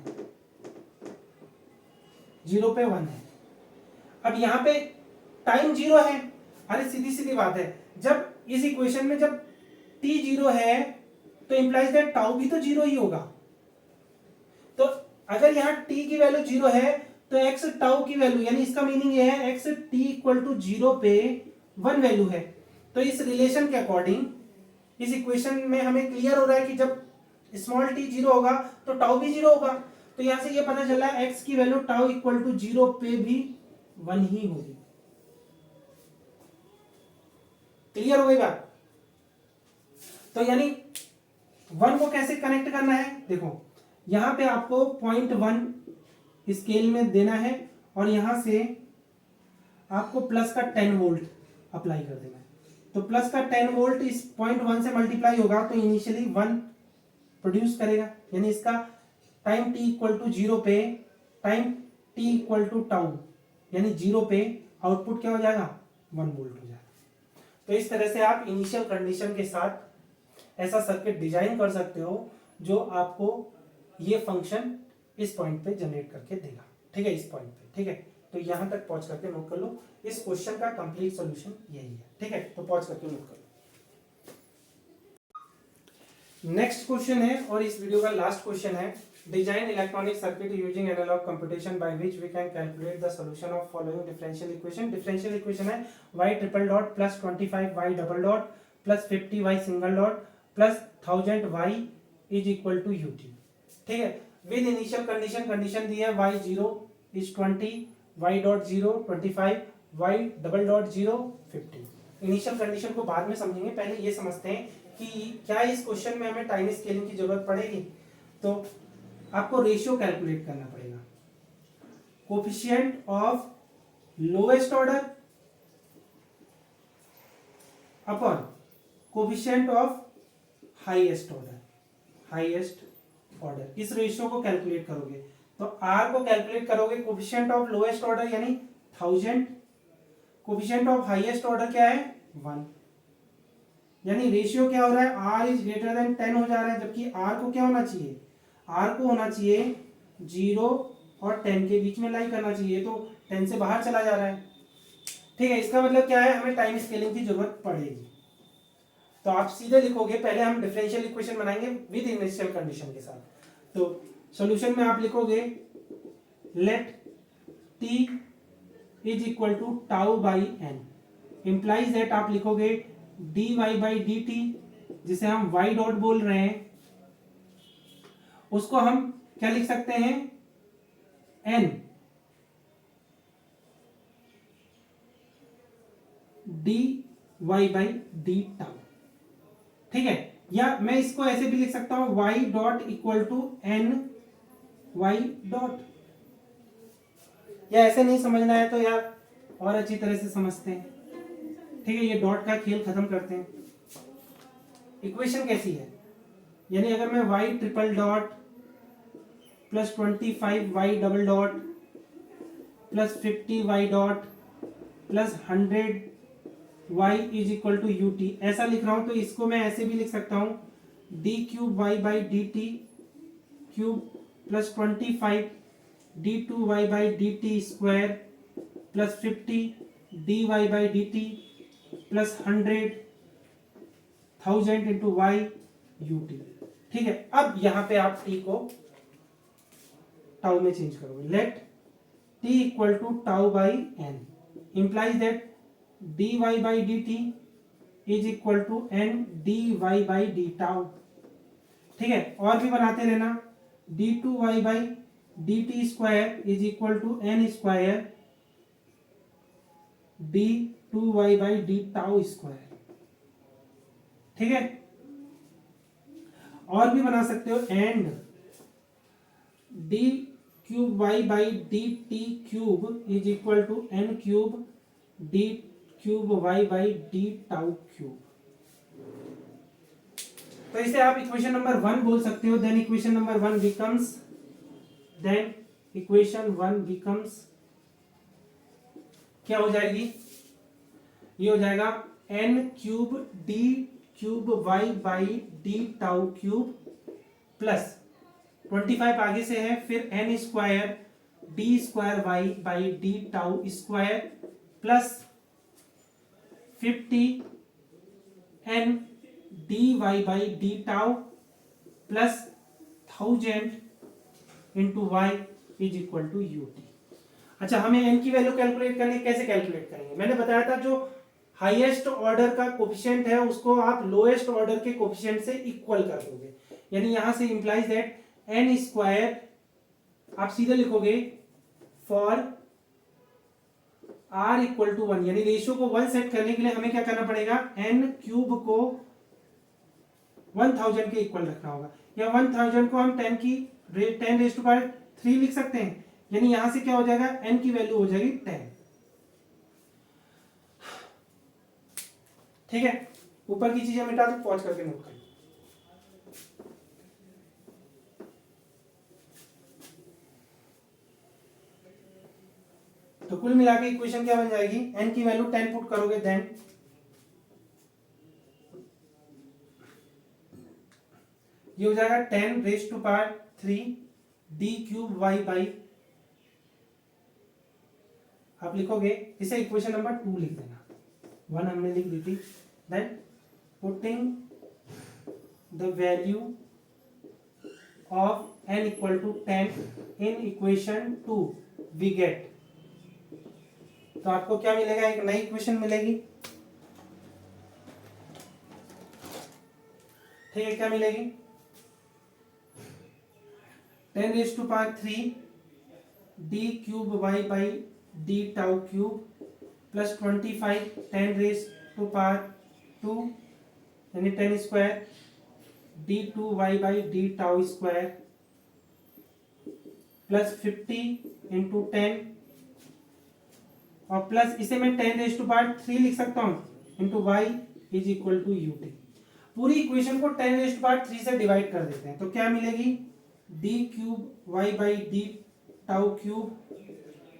0 पे 1 है। अब यहां पे टाइम 0 है। अरे सीधी सीधी बात है, जब इस इक्वेशन में जब t 0 है तो इंप्लाइज दैट टाउ भी तो 0 ही होगा। तो अगर यहां t की वैल्यू 0 है तो x टाउ की वैल्यू, यानी इसका मीनिंग ये है x t इक्वल टू 0 पे 1 वैल्यू है। तो इस रिलेशन के अकॉर्डिंग इस इक्वेशन में हमें क्लियर हो रहा है कि जब स्मॉल t 0 होगा तो टाउ भी 0 होगा। तो यहां से ये पता चल रहा है x की वैल्यू टाउ इक्वल टू 0 पे भी 1 ही होगी। क्लियर हो गई बात? तो यानी 1 को कैसे कनेक्ट करना है? देखो यहां पे आपको 0.1 स्केल में देना है और यहां से आपको प्लस का 10 वोल्ट अप्लाई कर देना है। तो प्लस का 10 वोल्ट इस 0.1 से मल्टीप्लाई होगा तो इनिशियली 1 प्रोड्यूस करेगा, यानी इसका टाइम t इक्वल टू 0 पे time t equal to tau यानी 0 पे आउटपुट क्या हो जाएगा? 1 वोल्ट हो जाएगा। तो इस तरह से आप इनिशियल कंडीशन के साथ ऐसा सर्किट डिजाइन कर सकते हो जो आपको ये फंक्शन इस पॉइंट पे जनरेट करके देगा, ठीक है, इस पॉइंट पे, ठीक है। तो यहां तक पहुंच करके नोट कर लो, इस क्वेश्चन का कंप्लीट सॉल्यूशन यही है, ठीक है। तो पहुंच करके नोट कर लो। नेक्स्ट क्वेश्चन है और इस वीडियो का लास्ट क्वेश्चन है, design electronic circuit using analogue computation by which we can calculate the solution of following differential equation. Differential equation है y triple dot plus 25 y double dot plus 50 y single dot plus 1000 y is equal to ut, ठीक है। With initial condition, condition दी है y 0 इज 20, y dot 0 25, y double dot 0 50। Initial condition को बाद में समझेंगे, पहले ये समझते हैं कि क्या इस क्वेश्चन में हमें टाइम स्केलिंग की जरूरत पड़ेगी। तो आपको रेशियो कैलकुलेट करना पड़ेगा, coefficient of lowest order upon coefficient of highest order, highest order, इस रेशियो को कैलकुलेट करोगे। तो आर को कैलकुलेट करोगे कोफिशिएंट ऑफ लोएस्ट ऑर्डर यानी 1000, कोफिशिएंट ऑफ हाईएस्ट ऑर्डर क्या है 1, यानी रेशियो क्या हो रहा है, आर इज ग्रेटर देन 10 हो जा रहा है, जबकि आर को क्या होना चाहिए, आर को होना चाहिए 0 और 10 के बीच में लाई करना चाहिए, तो 10 से बाहर चला जा रहा है, ठीक है। इसका मतलब क्या है, हमें टाइम स्केलिंग की जरूरत पड़ेगी। तो आप सीधे लिखोगे, पहले हम डिफरेंशियल इक्वेशन बनाएंगे विद इनिशियल कंडीशन के साथ। तो सॉल्यूशन में आप लिखोगे let t is equal to tau by N, implies that आप लिखोगे dy बाई डी टी, जिसे हम y डॉट बोल रहे हैं, उसको हम क्या लिख सकते हैं n dy by D tau, ठीक है। या मैं इसको ऐसे भी लिख सकता हूं y dot equal to n y dot, या ऐसे नहीं समझना है तो यार और अच्छी तरह से समझते हैं, ठीक है। ये डॉट का खेल खत्म करते हैं। इक्वेशन कैसी है, यानी अगर मैं y triple dot plus 25 y double dot plus 50 y dot plus 100 y is equal to U T ऐसा लिख रहा हूं, तो इसको मैं ऐसे भी लिख सकता हूं D cube Y by D T cube plus 25 D two Y by D T square plus 50 D Y by D T plus 100,000 into Y U T, ठीक है। अब यहां पे आप टी को टाउ में चेंज करोगे, let T equal to tau by N, implies that D Y by D T is equal to N D Y by D tau, ठीक है। और भी बनाते रहना, D two Y by D T square is equal to N square D two Y by D tau square, ठीक है। और भी बना सकते हो and D cube Y by D T cube is equal to N cube D cube Y by D tau cube. तो इसे आप इक्वेशन नंबर 1 बोल सकते हो। Then equation number 1 becomes, then equation 1 becomes क्या हो जाएगी, ये हो जाएगा N cube D cube Y by D tau cube plus 25 आगे से है, फिर N square D square Y by D tau square plus 50 N D Y by D tau plus 1000 into Y is equal to U T. अच्छा, हमें N की value calculate करनी, कैसे calculate करेंगे, मैंने बताया था जो हाईएस्ट ऑर्डर का कोफिशिएंट है उसको आप लोएस्ट ऑर्डर के कोफिशिएंट से इक्वल कर दोगे, यानी यहां से इंप्लाइज दैट एन स्क्वायर आप सीधे लिखोगे फॉर आर इक्वल टू 1, यानी रेशियो को 1 सेट करने के लिए हमें क्या करना पड़ेगा, एन क्यूब को 1000 के इक्वल रखना होगा, या 1000 को हम 10 रेज टू पावर 3 लिख सकते हैं, यानी यहां से क्या हो जाएगा, एन की वैल्यू हो जाएगी 10, ठीक है। ऊपर की चीजें मिटा दो, पॉज करके नोट कर। तो कुल मिला के इक्वेशन क्या बन जाएगी, एन की वैल्यू 10 पुट करोगे, देन ये हो जाएगा 10 raise to power 3 D cube Y by, आप लिखोगे इसे इक्वेशन नंबर 2 लिख देना, 1 हमने लिख दी थी। Then putting the value of n equal to 10 in equation 2 we get, तो आपको क्या मिलेगा, एक नई इक्वेशन मिलेगी। ठीक है, क्या मिलेगी, 10 raise to power 3 D cube Y by D tau cube plus 25 10 raise to power 2 यानी 10 square D two Y by D tau square plus 50 into 10 और प्लस इसे मैं 10 रेज टू पावर 3 लिख सकता हूँ into Y is equal to U T. पूरी equation को 10 raise to power 3 से डिवाइड कर देते हैं, तो क्या मिलेगी, D cube Y by D tau cube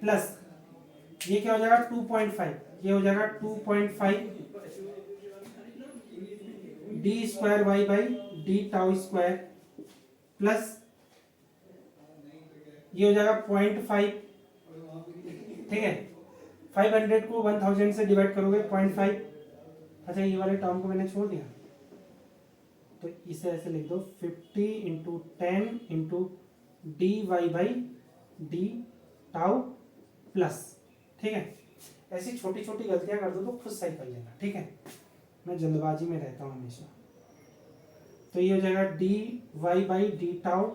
plus ये क्या हो जाएगा 2.5, ये हो जाएगा 2.5 D square Y by D tau square plus ये हो जाएगा 0.5। ठीक है, 500 को 1000 से डिवाइड करोगे 0.5। अच्छा, ये वाले टर्म को मैंने छोड़ दिया, तो इसे ऐसे लिख दो 50 into 10 into D Y by D tau plus. ठीक है, ऐसी छोटी छोटी गलतियां कर दो तो खुद सही कर लेना। ठीक है, मैं जल्दबाजी में रहता हूँ हमेशा। तो ये हो जाएगा D Y by D tau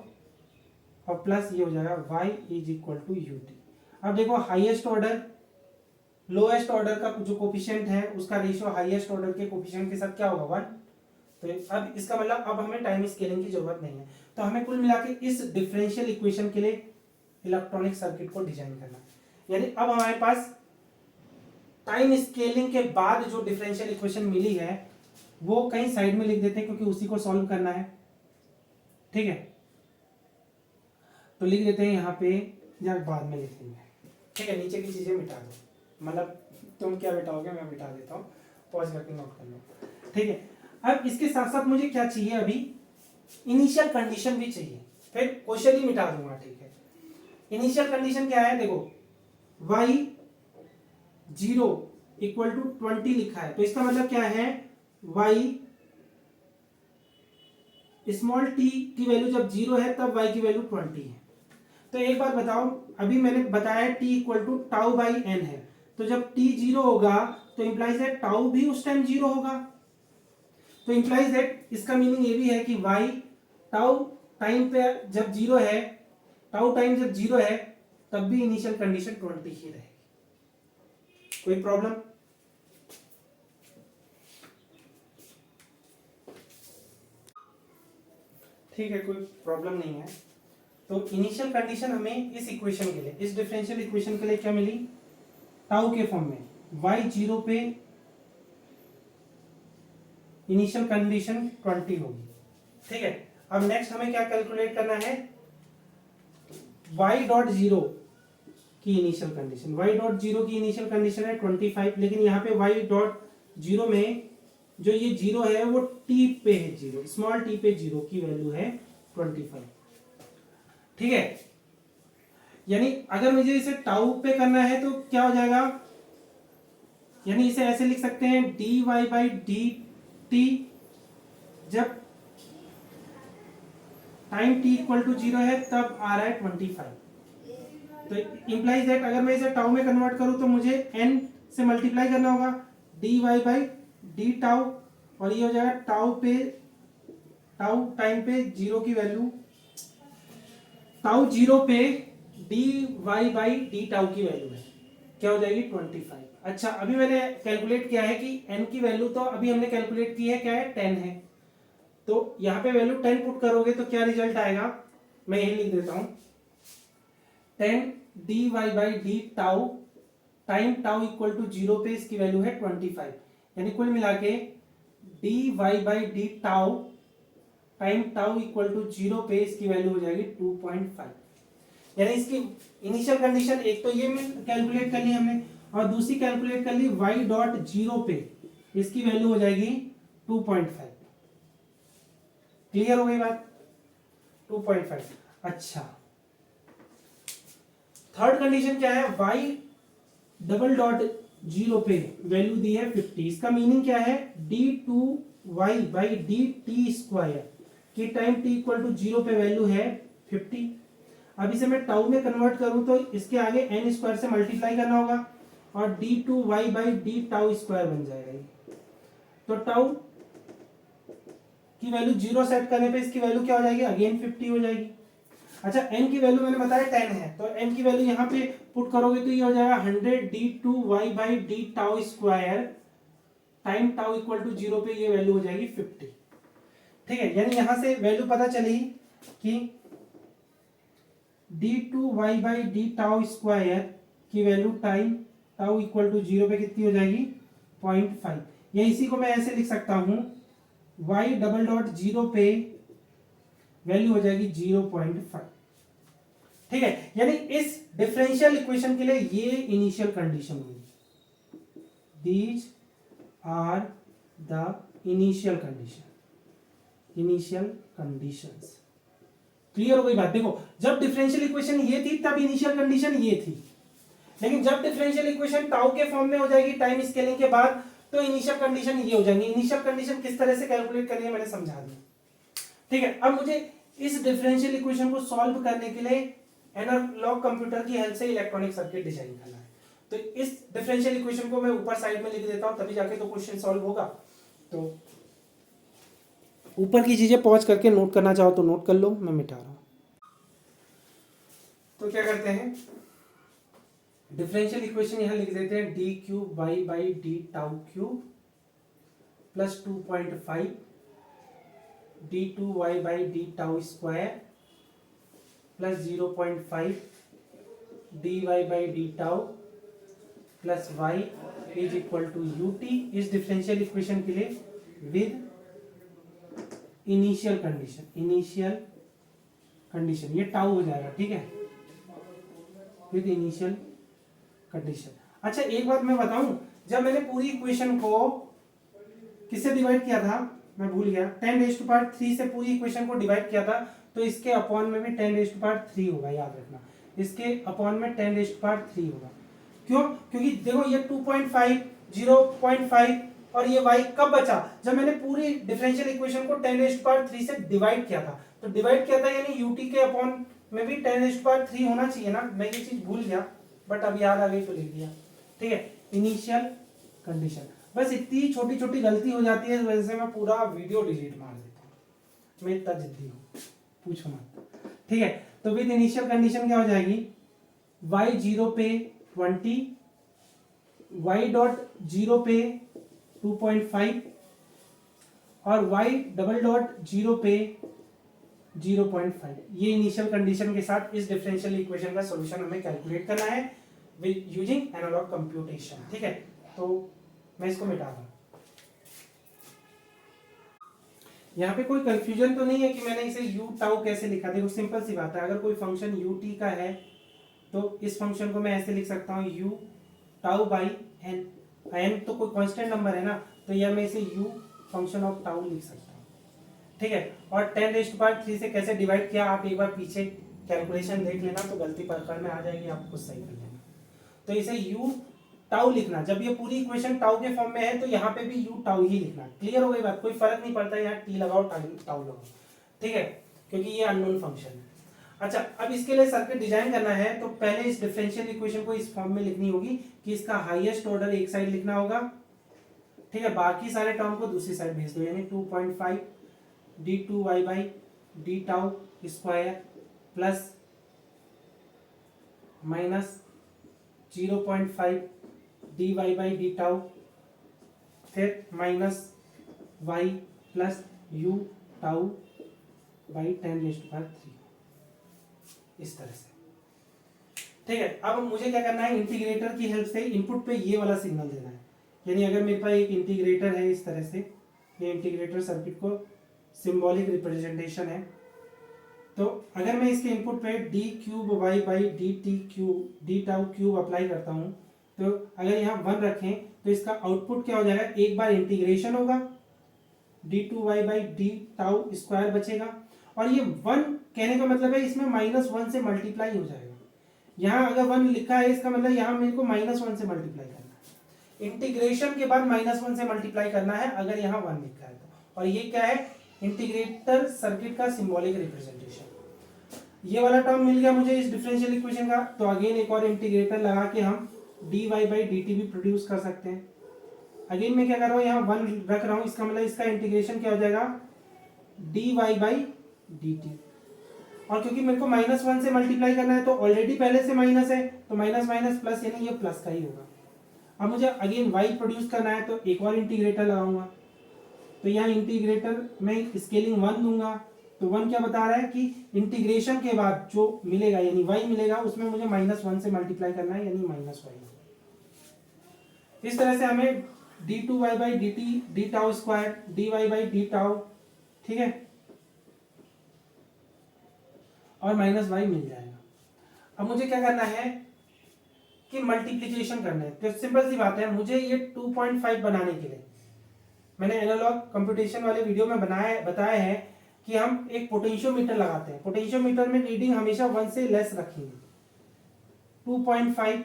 और प्लस ये हो जाएगा Y is equal to U T. अब देखो हाईएस्ट ऑर्डर लोएस्ट ऑर्डर का जो कोफिशिएंट है उसका रेशियो हाईएस्ट ऑर्डर के कोफिशिएंट के साथ क्या होगा 1। तो अब इसका मतलब अब हमें टाइम स्केलिंग की जरूरत नहीं है। तो हमें कुल मिला के इस डिफरेंशियल इक्वेशन के लिए इलेक्ट्रॉनिक सर्किट को डिजाइन करना, यानी अब हमारे पास टाइम स्केलिंग के बाद जो डिफरेंशियल इक्वेशन मिली है वो कहीं साइड में लिख देते हैं क्योंकि उसी को सॉल्व करना है। ठीक है, तो लिख देते हैं यहाँ पे या बाद में लिख देंगे। ठीक है, नीचे की चीजें मिटा दो, मतलब तुम क्या मिटाओगे मैं मिटा देता हूँ, पॉज करके नोट कर लो। ठीक है, अब इसके साथ साथ मुझे क्या चाहिए, अभी इनिशियल कंडीशन भी चाहिए, फिर क्वेश्चन ही मिटा दूंगा। ठीक है, इनिशियल कंडीशन क्या है, देखो y 0 इक्वल टू 20 लिखा है, तो इसका मतलब क्या है, y स्मॉल t की वैल्यू जब 0 है तब y की वैल्यू 20 है। तो एक बार बताओ, अभी मैंने बताया t equal to tau by n है, तो जब t 0 होगा तो इंप्लाइज है टाउ भी उस टाइम 0 होगा। तो इंप्लाइज दैट इसका मीनिंग ये भी है कि y टाउ टाइम पे जब 0 है, टाउ टाइम जब 0 है तब भी इनिशियल कंडीशन 20 ही रहेगी। कोई प्रॉब्लम? ठीक है, कोई प्रॉब्लम नहीं है। तो इनिशियल कंडीशन हमें इस इक्वेशन के लिए, इस डिफरेंशियल इक्वेशन के लिए क्या मिली, टाउ के फॉर्म में y 0 पे इनिशियल कंडीशन 20 होगी। ठीक है, अब नेक्स्ट हमें क्या कैलकुलेट करना है, y डॉट 0 की इनिशियल कंडीशन। y डॉट 0 की इनिशियल कंडीशन है 25, लेकिन यहाँ पे y डॉट 0 में जो ये 0 है वो t पे है 0, स्मॉल t पे 0 की वैल्यू है 25। ठीक है, यानी अगर मुझे इसे टाउ पे करना है तो क्या हो जाएगा, यानी इसे ऐसे लिख सकते हैं dy बाई dt जब टाइम t इक्वल टू 0 है तब आ रहा है 25। तो इंप्लाइज दैट अगर मैं इसे टाउ में कन्वर्ट करूं तो मुझे n से मल्टीप्लाई करना होगा dy बाई डी टाउ, और ये हो जाएगा टाउ टाइम पे 0 की वैल्यू, टाउ 0 पे dy बाई डी टाउ की वैल्यू है, क्या हो जाएगी 25। अच्छा, अभी मैंने कैलकुलेट किया है कि n की वैल्यू तो अभी हमने कैलकुलेट की है, क्या है 10 है, तो यहाँ पे वैल्यू 10 पुट करोगे तो क्या रिजल्ट आएगा, मैं यही लिख देता हूं 10 dy by D tau time tau equal to 0 पे इसकी वैल्यू है 25, यानी कुल मिला के dy by D tau time tau equal to 0 पे इसकी वैल्यू हो जाएगी 2.5। यानी इसकी इनिशियल कंडीशन एक तो ये कैलकुलेट कर ली हमने, और दूसरी कैलकुलेट कर ली y डॉट 0 पे इसकी वैल्यू हो जाएगी 2.5। क्लियर हो गई बात, 2.5। अच्छा, थर्ड कंडीशन क्या है, y डबल डॉट जीरो पे वैल्यू दी है 50। इसका मीनिंग क्या है, d2y by D T square की time t equal to zero पे वैल्यू है 50। अब इसे मैं टाउ में कन्वर्ट करूं तो इसके आगे n स्क्वायर से मल्टीप्लाई करना होगा और d2y by D tau square बन जाएगा ये। तो टाउ की वैल्यू जीरो सेट करने पे इसकी वैल्यू क्या हो जाएगी, अगेन 50 हो जाएगी। अच्छा, n की वैल्यू मैंने बताया 10 है, तो n की वैल्यू यहाँ पे पुट करोगे तो ये हो जाएगा 100 d2y by D tau square time tau equal to zero पे ये वैल्यू हो जाएगी 50। ठीक है, यानी यहां से वैल्यू पता चली कि d2y by D tau square की value time tau equal to zero पे कितनी हो जाएगी, 0.5। या इसी को मैं ऐसे लिख सकता हूं, y डबल डॉट जीरो पे वैल्यू हो जाएगी 0.5। ठीक है, यानी इस डिफरेंशियल इक्वेशन के लिए ये इनिशियल कंडीशन होगी, these are the initial condition, initial conditions. Clear हो गई बात। देखो, जब डिफरेंशियल इक्वेशन ये थी तब इनिशियल कंडीशन ये थी, लेकिन जब डिफरेंशियल इक्वेशन टाउ के फॉर्म में हो जाएगी टाइम स्केलिंग के बाद, तो इनिशियल कंडीशन ये हो जाएंगी। इनिशियल कंडीशन किस तरह से कैलकुलेट करनी है मैंने समझा दिया। ठीक है, अब मुझे इस डिफरेंशियल इक्वेशन को सॉल्व करने के लिए एनालॉग कंप्यूटर की हेल्प से इलेक्ट्रॉनिक सर्किट डिजाइन करना है। तो इस डिफरेंशियल इक्वेशन को मैं ऊपर साइड में लिख देता हूं, तभी जाके तो क्वेश्चन सॉल्व होगा। तो ऊपर की चीजें पॉज करके नोट करना चाहो तो नोट कर लो, मैं मिटा रहा हूं। तो क्या करते हैं, डिफरेंशियल इक्वेशन यहां लिख देते हैं, D cube Y by D tau cube plus 2.5 d2y by D tau square plus 0.5 dy by D tau plus y is equal to ut। इस डिफरेंशियल इक्वेशन के लिए with initial condition, initial condition ये tau हो जाएगा। ठीक है, with initial condition. अच्छा, एक बात मैं बताऊं, जब मैंने पूरी इक्वेशन को किससे डिवाइड किया था, मैं भूल गया, 10⁻³ से पूरी इक्वेशन को डिवाइड किया था, तो इसके अपॉन में भी 10⁻³ होगा, याद रखना, इसके अपॉन में 10⁻³ होगा। क्यों, क्योंकि देखो ये 2.5 0.5 और ये y कब बचा, जब मैंने पूरी डिफरेंशियल इक्वेशन को 10⁻³ से डिवाइड किया था। तो डिवाइड किया था यानी ut के अपॉन में भी 10⁻³ होना चाहिए ना, मैं ये चीज भूल गया बट अब याद आ गई तो लिख दिया। ठीक है, इनिशियल कंडीशन। बस इतनी छोटी छोटी गलती हो जाती है, इस वजह से मैं पूरा वीडियो डिलीट मार देता हूँ, मैं इतना जिद्दी हूँ, पूछो मत। ठीक है, तो विद इनिशियल कंडीशन क्या हो जाएगी, y जीरो पे 20, y डॉट जीरो पे 2.5 और y डबल डॉट जीरो पे 0.5। ये इनिशियल कंडीशन के साथ इस डिफरेंशियल इक्वेशन का सॉल्यूशन हमें कैलकुलेट करना है विद यूजिंग एनालॉग कंप्यूटेशन। ठीक है, तो मैं इसको मिटा दूं। यहाँ पे कोई कंफ्यूजन तो नहीं है कि मैंने इसे u टाउ कैसे लिखा, देखो सिंपल सी बात है, अगर कोई फंक्शन ut का है तो इस फंक्शन को मैं ऐसे लिख सकता हूँ u tau by n। n तो कोई कांस्टेंट नंबर है ना, तो यह मैं इसे u फंक्शन ऑफ टाउ लिख सकता हूँ। ठीक है, और 10⁻³ से कैसे डिवाइड किया आप एक बार पीछे कैलकुलेशन देख लेना, तो गलती पकड़ में आ जाएगी, आप खुद सही कर लेना। तो इसे u टाउ लिखना, जब ये पूरी इक्वेशन टाउ के फॉर्म में है तो यहाँ पे भी u टाउ ही लिखना। क्लियर हो गई बात, कोई फर्क नहीं पड़ता यहाँ t लगाओ टाउ लगाओ। ठीक है, क्योंकि ये अननोन फंक्शन है। अच्छा, अब इसके लिए सर्किट डिजाइन करना है, तो पहले इस डिफरेंशियल इक्वेशन को इस फॉर्म में लिखनी होगी कि इसका हाईएस्ट ऑर्डर एक साइड लिखना होगा। ठीक है, बाकी सारे टर्म को दूसरी साइड भेज दो, यानी 2.5 d2y by D tau square plus minus 0.5 dy by D tau, फिर minus y plus u tau by 10⁻³, इस तरह से। ठीक है, अब मुझे क्या करना है, इंटीग्रेटर की हेल्प से इनपुट पे ये वाला सिग्नल देना है। यानी अगर मेरे पास एक इंटीग्रेटर है इस तरह से, ये इंटीग्रेटर सर्किट को सिंबॉलिक रिप्रेजेंटेशन है, तो अगर मैं इसके इनपुट पे D cube Y by D T cube D tau cube apply करता हूँ, तो अगर यहाँ 1 रखें तो इसका आउटपुट क्या हो जाएगा, एक बार इंटीग्रेशन होगा, d2y by D tau square बचेगा, और ये 1 कहने का मतलब है इसमें -1 से मल्टीप्लाई हो जाएगा। यहाँ अगर 1 लिखा है इसका मतलब यहाँ मेरे को -1 से मल्टीप्लाई करना है, इंटीग्रेशन के बाद -1 से मल्टीप्लाई करना है अगर यहाँ 1 लिखा है तो। और ये क्या है, इंटीग्रेटर सर्किट का सिंबॉलिक रिप्रेजेंटेशन। ये वाला टर्म मिल गया मुझे इस डिफरेंशियल इक्वेशन का। तो अगेन एक और इंटीग्रेटर लगा के हम dy/dt भी प्रोड्यूस कर सकते हैं। अगेन मैं क्या कर रहा हूँ, यहाँ 1 रख रहा हूँ, इसका मतलब इसका इंटीग्रेशन क्या हो जाएगा, dy/dt। और क्योंकि मेरे को -1 से मल्टीप्लाई करना है तो ऑलरेडी पहले से माइनस है, तो माइनस माइनस प्लस यानी ये प्लस का ही होगा। अब मुझे अगेन y प्रोड्यूस करना है तो एक और इंटीग्रेटर लगाऊंगा। तो यहाँ इंटीग्रेटर में स्केलिंग 1 दूंगा, तो 1 क्या बता रहा है कि इंटीग्रेशन के बाद जो मिलेगा यानी y मिलेगा उसमें मुझे -1 से मल्टीप्लाई करना है यानी -y। इस तरह से हमें d2y/dt d tau square dy/d tau, ठीक है, और -y मिल जाएगा। अब मुझे क्या करना है कि मल्टीप्लिकेशन करना है। तो सिंपल सी बात है, मुझे ये 2.5 बनाने के लिए मैंने एनालॉग कंप्यूटेशन वाले वीडियो में बताया है कि हम एक पोटेंशियोमीटर लगाते हैं। पोटेंशियोमीटर में रीडिंग हमेशा 1 से लेस रखेंगे। 2.5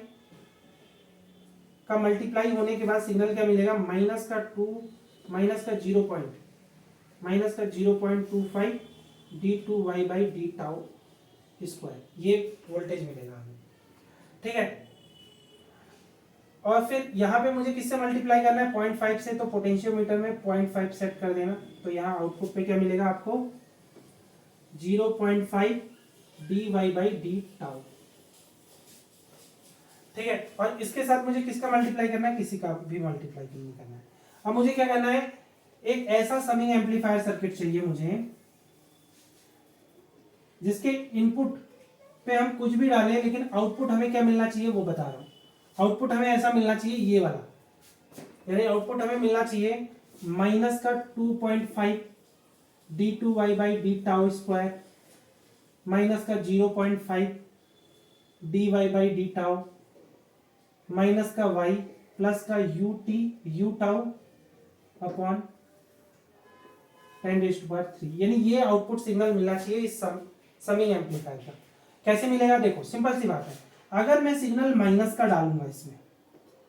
का मल्टीप्लाई होने के बाद सिग्नल क्या मिलेगा, -0.25 d2y/d tau स्क्वायर, ये वोल्टेज मिलेगा हमें, ठीक है। और फिर यहाँ पे मुझे किससे मल्टीप्लाई करना है, 0.5 से, तो पोटेंशियोमीटर में 0.5 सेट कर देना। तो यहाँ आउटपुट पे क्या मिलेगा आपको, 0.5 dy/d tau, ठीक है। और इसके साथ मुझे किसका मल्टीप्लाई करना है, किसी का भी मल्टीप्लाई नहीं करना है। अब मुझे क्या करना है, एक ऐसा समिंग एम्पलीफायर सर्किट चाहिए मुझे जिसके इनपुट पे हम कुछ भी डालें लेकिन आउटपुट हमें क्या मिलना चाहिए वो बता रहा हूं। आउटपुट हमें ऐसा मिलना चाहिए ये वाला, यानी आउटपुट हमें मिलना चाहिए -2.5 d2y/d tau square -0.5 dy/d tau -y u tau upon 10⁻3, यानी ये आउटपुट सिग्नल मिलना चाहिए इस समिंग एम्पलीफायर का। कैसे मिलेगा, देखो सिंपल सी बात है, अगर मैं सिग्नल माइनस का डालूंगा इसमें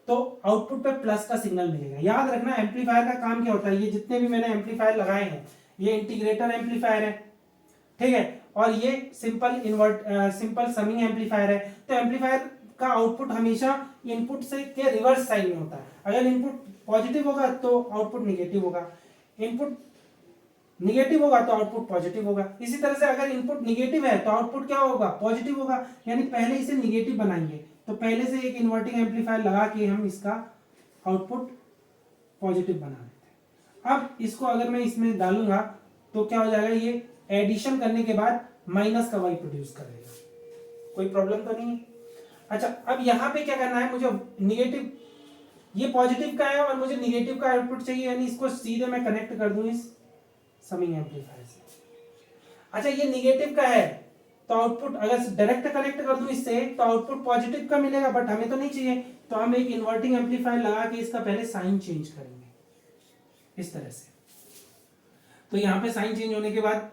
तो आउटपुट पे प्लस का सिग्नल मिलेगा। याद रखना एम्पलीफायर का काम क्या होता है, ये जितने भी मैंने एम्पलीफायर लगाए हैं ये इंटीग्रेटर एम्पलीफायर है, ठीक है, और ये सिंपल समिंग एम्पलीफायर है। तो एम्पलीफायर का आउटपुट हमेशा इनपुट से के रिवर्स साइड में होता है। अगर इनपुट पॉजिटिव होगा तो आउटपुट निगेटिव होगा, इनपुट निगेटिव होगा तो आउटपुट पॉजिटिव होगा। इसी तरह से अगर इनपुट निगेटिव है तो आउटपुट क्या होगा, पॉजिटिव होगा। यानी पहले इसे निगेटिव बनाएंगे, तो पहले से एक इन्वर्टिंग एम्पलीफायर लगा के हम इसका आउटपुट पॉजिटिव बना देते हैं। अब इसको अगर मैं इसमें डालूंगा तो क्या हो जाएगा, ये एडिशन करने के बाद माइनस का वाई प्रोड्यूस करेगा, कोई प्रॉब्लम तो नहीं है। अच्छा, अब यहाँ पे क्या करना है, मुझे निगेटिव, ये पॉजिटिव का है और मुझे निगेटिव का आउटपुट चाहिए, यानी इसको सीधे मैं कनेक्ट कर दूं इस समिंग एम्पलीफायर से। अच्छा, ये निगेटिव का है तो आउटपुट अगर डायरेक्ट कनेक्ट कर दूं इससे तो आउटपुट पॉजिटिव का मिलेगा, बट हमें तो नहीं चाहिए, तो हम एक इन्वर्टिंग एम्पलीफायर लगा के इसका पहले साइन चेंज करेंगे इस तरह से। तो यहाँ पे साइन चेंज होने के बाद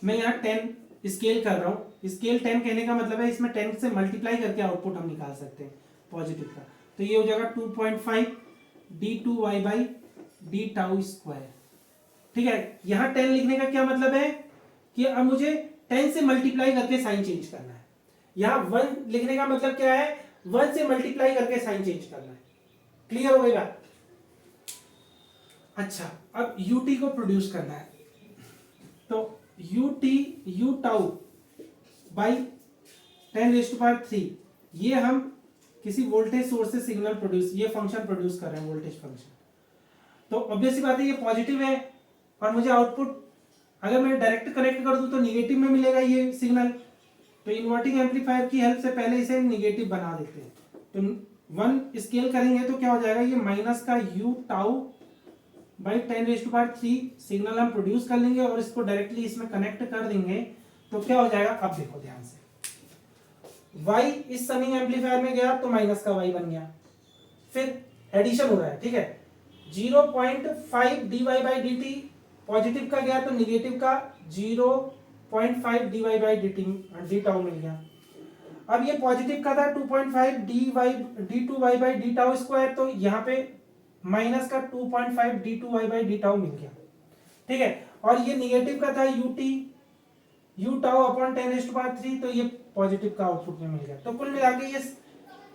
मैं यहाँ 10 स्केल कर रहा हूँ। स्केल 10 कहने का मतलब है इसमें 10 से मल्टीप्लाई करके आउटपुट हम निकाल सकते हैं पॉजिटिव का। तो ये हो जाएगा 2.5 d2y/d tau स्क्वायर, ठीक है। यहाँ 10 लिखने का क्या मतलब है कि अब मुझे 10 से मल्टीप्लाई करके साइन चेंज करना है। यहाँ 1 लिखने का मतलब क्या है, 1 से मल्टीप्लाई करके साइन चेंज करना है। क्लियर हो गई बात। अच्छा, अब ut को प्रोड्यूस करना है, तो u tau बाई 10⁻3 ये हम किसी वोल्टेज सोर्स से सिग्नल प्रोड्यूस, ये फंक्शन प्रोड्यूस कर रहे हैं, वोल्टेज फंक्शन। तो ऑब्वियस सी बात है ये पॉजिटिव है और मुझे आउटपुट अगर मैं डायरेक्ट कनेक्ट कर दूं तो निगेटिव में मिलेगा ये सिग्नल। तो इन्वर्टिंग एम्पलीफायर की हेल्प से पहले इसे निगेटिव बना देते हैं। तो 1 स्केल करेंगे तो क्या हो जाएगा, ये माइनस का u tau बाई 10⁻3 सिग्नल हम प्रोड्यूस कर लेंगे और इसको डायरेक्टली इसमें कनेक्ट कर देंगे तो क्या हो जाएगा। अब देखो ध्यान से, y इस समिंग एम्पलीफायर में गया तो माइनस का y बन गया, फिर एडिशन हो रहा है, ठीक है। 0.5 dy/dt पॉजिटिव का गया तो निगेटिव का 0.5 dy बाई डी टाउ मिल गया। अब ये पॉजिटिव का था 2.5 d2y by D tau square, तो यहाँ पे माइनस का 2.5 d2y बाई डी टाउ मिल गया, ठीक है। और ये निगेटिव का था u टाउ अपॉन 10⁻3, तो ये पॉजिटिव का आउटपुट में मिल गया। तो कुल मिला के ये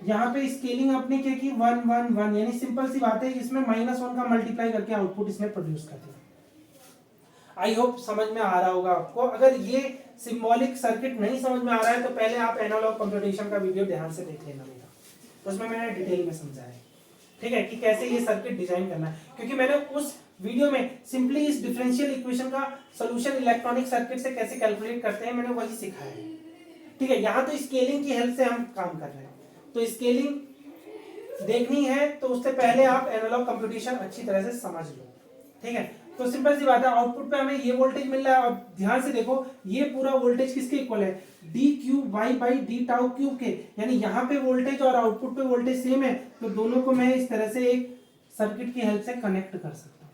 यहाँ पे स्केलिंग अपने क्या की 1 1 1, यानी सिंपल सी बात है, इसमें -1 का मल्टीप्लाई करके आउटपुट इसने प्रोड्यूस कर दिया। आई होप समझ में आ रहा होगा आपको। अगर ये सिंबॉलिक सर्किट नहीं समझ में आ रहा है तो पहले आप एनालॉग कंप्यूटेशन का वीडियो ध्यान से देख लेना मेरा, उसमें मैंने डिटेल में समझाया है, ठीक है, कि कैसे ये सर्किट डिजाइन करना है। क्योंकि मैंने उस वीडियो में सिंपली इस डिफरेंशियल इक्वेशन का सोल्यूशन इलेक्ट्रॉनिक सर्किट से कैसे कैलकुलेट करते हैं मैंने वही सिखाया है, ठीक है। यहाँ तो स्केलिंग की हेल्प से हम काम कर रहे हैं, तो स्केलिंग देखनी है तो उससे पहले आप एनालॉग कंप्यूटेशन अच्छी तरह से समझ लो, ठीक है। तो सिंपल सी बात है, आउटपुट पे हमें ये वोल्टेज मिल रहा है। और ध्यान से देखो, ये पूरा वोल्टेज किसके इक्वल है, D cube Y by D tau cube के, यानी यहाँ पे वोल्टेज और आउटपुट पे वोल्टेज सेम है, तो दोनों को मैं इस तरह से एक सर्किट की हेल्प से कनेक्ट कर सकता हूँ।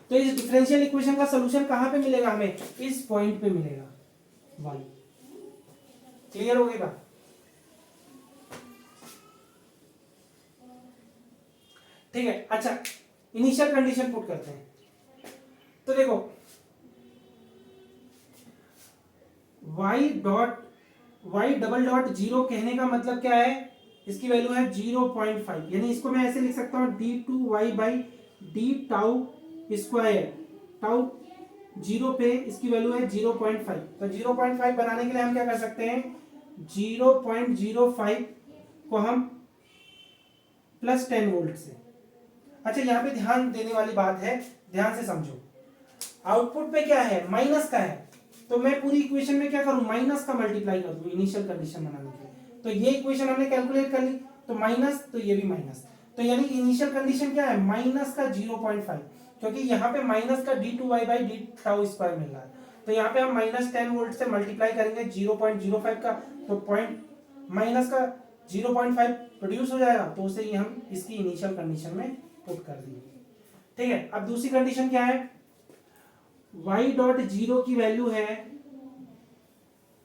तो इस डिफरेंशियल इक्वेशन का सोल्यूशन कहाँ पे मिलेगा हमें, इस पॉइंट पे मिलेगा, वाई। क्लियर हो गया? ठीक है। अच्छा, इनिशियल कंडीशन पुट करते हैं। तो देखो y डबल डॉट जीरो कहने का मतलब क्या है, इसकी वैल्यू है 0.5, यानी इसको मैं ऐसे लिख सकता हूं d2y by D tau square, tau zero पे इसकी वैल्यू है 0.5। तो 0.5 बनाने के लिए हम क्या कर सकते हैं, 0.05 को हम प्लस 10 वोल्ट से। अच्छा, यहाँ पे ध्यान देने वाली बात है, ध्यान से समझो, आउटपुट पे क्या है, माइनस का है, तो मैं पूरी इक्वेशन में क्या करूं, माइनस का मल्टीप्लाई कर दूं इनिशियल कंडीशन बनाने के लिए। तो ये इक्वेशन हमने कैलकुलेट कर ली, तो माइनस, तो ये भी माइनस, तो यानी इनिशियल कंडीशन क्या है, माइनस का 0.5, क्योंकि यहाँ पे माइनस का d2y by D tau square मिल रहा है। तो यहाँ पे हम -10 वोल्ट से मल्टीप्लाई करेंगे 0.05 का, तो पॉइंट माइनस का 0.5 प्रोड्यूस हो जाएगा, तो उसे ही हम इसकी इनिशियल कंडीशन में पुट कर दिए, ठीक है। अब दूसरी कंडीशन क्या है, y डॉट जीरो की वैल्यू है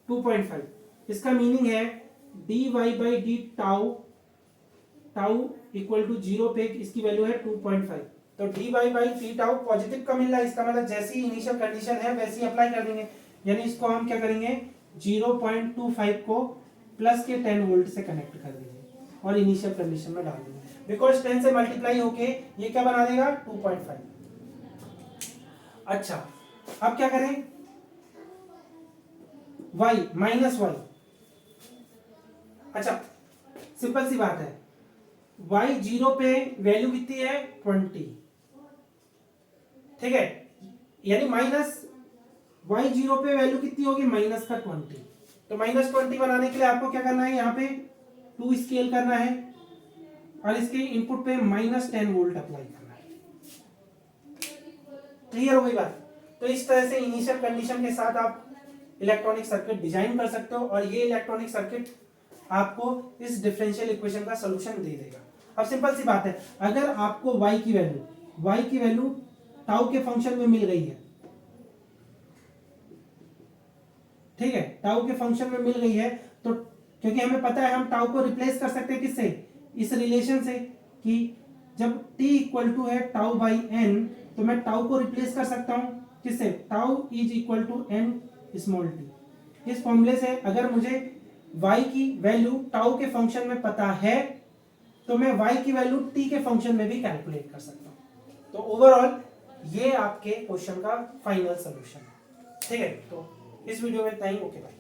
2.5, इसका मीनिंग है dy by D tau equal to 0 पे इसकी वैल्यू है 2.5। तो dy by D tau positive का मिल रहा है, इसका मतलब जैसी इनिशियल कंडीशन है वैसी अप्लाई कर देंगे, यानी इसको हम क्या करेंगे, 0.25 को प्लस के 10 वोल्ट से कनेक्ट कर देंगे और इनिशियल कंडीशन में डाल देंगे, बिकॉज 10 से मल्टीप्लाई होके ये क्या बना देगा, 2.5। अच्छा, अब क्या करें, y माइनस वाई। अच्छा, सिंपल सी बात है, y 0 पे वैल्यू कितनी है, 20, ठीक है, यानी माइनस y 0 पे वैल्यू कितनी होगी, माइनस का 20। तो -20 बनाने के लिए आपको क्या करना है, यहाँ पे 2 स्केल करना है और इसके इनपुट पे -10 वोल्ट अप्लाई करना है। क्लियर हो गई बात? तो इस तरह से इनिशियल कंडीशन के साथ आप इलेक्ट्रॉनिक सर्किट डिजाइन कर सकते हो और ये इलेक्ट्रॉनिक सर्किट आपको इस डिफरेंशियल इक्वेशन का सॉल्यूशन दे देगा। अब सिंपल सी बात है, अगर आपको y की वैल्यू टाउ के फंक्शन में मिल गई है, ठीक है, टाउ के फंक्शन में मिल गई है, तो क्योंकि हमें पता है हम टाउ को रिप्लेस कर सकते हैं किससे, इस रिलेशन से, कि जब t इक्वल टू है टाउ बाई n, तो मैं टाउ को रिप्लेस कर सकता हूं किससे, tau is equal to n small t। इस फॉर्मूले से अगर मुझे y की वैल्यू टाउ के फंक्शन में पता है तो मैं y की वैल्यू t के फंक्शन में भी कैलकुलेट कर सकता हूं। तो ओवरऑल ये आपके क्वेश्चन का फाइनल सोल्यूशन है, ठीक है। तो इस वीडियो में इतना ही, ओके बाय।